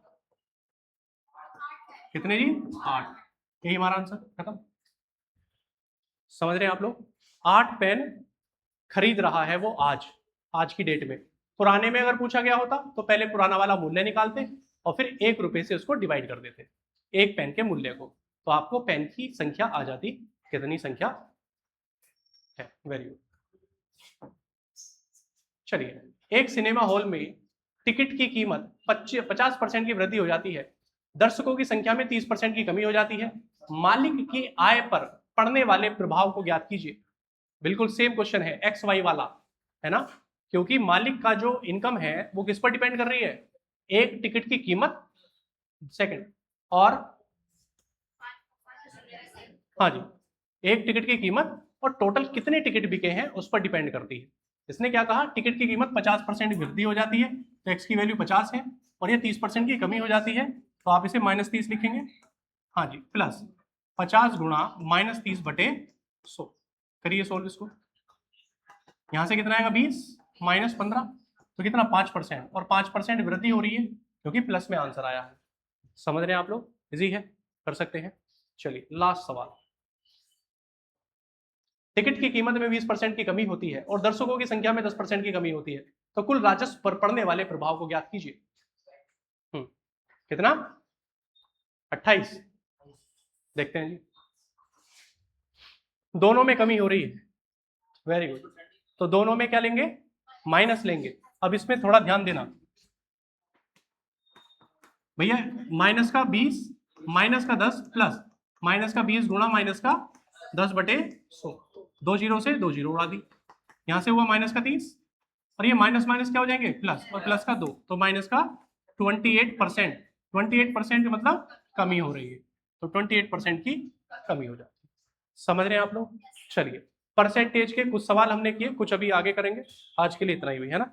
कितने जी, 8, यही हमारा आंसर, खत्म। समझ रहे हैं आप लोग, 8 पेन खरीद रहा है वो आज, आज की डेट में, पुराने में अगर पूछा गया होता तो पहले पुराना वाला मूल्य निकालते और फिर 1 रुपए से उसको डिवाइड कर देते, एक पेन के मूल्य को, तो आपको पेन की संख्या आ जाती, कितनी संख्या है, वेरी गुड। चलिए, एक सिनेमा हॉल में टिकट की कीमत 50% की वृद्धि हो जाती है, दर्शकों की संख्या में 30% की कमी हो जाती है, मालिक की आय पर पड़ने वाले प्रभाव को ज्ञात कीजिए। बिल्कुल सेम क्वेश्चन है, एक्स वाई वाला, है ना, क्योंकि मालिक का जो इनकम है वो किस पर डिपेंड कर रही है, एक टिकट की कीमत, सेकंड, और हाँ जी, एक टिकट की कीमत और टोटल कितने टिकट बिके हैं उस पर डिपेंड करती है। इसने क्या कहा, टिकट की कीमत 50% वृद्धि हो जाती है, तो एक्स की वैल्यू 50 है, और ये 30% की कमी हो जाती है, तो आप इसे -30 लिखेंगे। हाँ जी, प्लस 50 गुणा -30/100, करिए सोल्व इसको, यहां से कितना आएगा, 20 -15, तो कितना, 5%, और 5% वृद्धि हो रही है क्योंकि प्लस में आंसर आया है। समझ रहे हैं आप लोग, इजी है, कर सकते हैं। चलिए, लास्ट सवाल, टिकट की कीमत में 20% की कमी होती है और दर्शकों की संख्या में 10% की कमी होती है, तो कुल राजस्व पर पड़ने वाले प्रभाव को ज्ञात कीजिए। कितना, 28, देखते हैं जी, दोनों में कमी हो रही है, वेरी गुड, तो दोनों में क्या लेंगे, माइनस लेंगे, अब इसमें थोड़ा ध्यान देना भैया, माइनस का 20 माइनस का 10 प्लस माइनस का 20 गुणा माइनस का 10/100, 2 जीरो से 2 जीरो उड़ा दी, यहां से हुआ माइनस का 30 और ये माइनस माइनस क्या हो जाएंगे प्लस, और प्लस का 2 तो माइनस का 28%। 28% मतलब कमी हो रही है, तो 28% की कमी हो जाती है। समझ रहे हैं आप लोग? चलिए, परसेंटेज के कुछ सवाल हमने किए, कुछ अभी आगे करेंगे। आज के लिए इतना ही हुई है ना।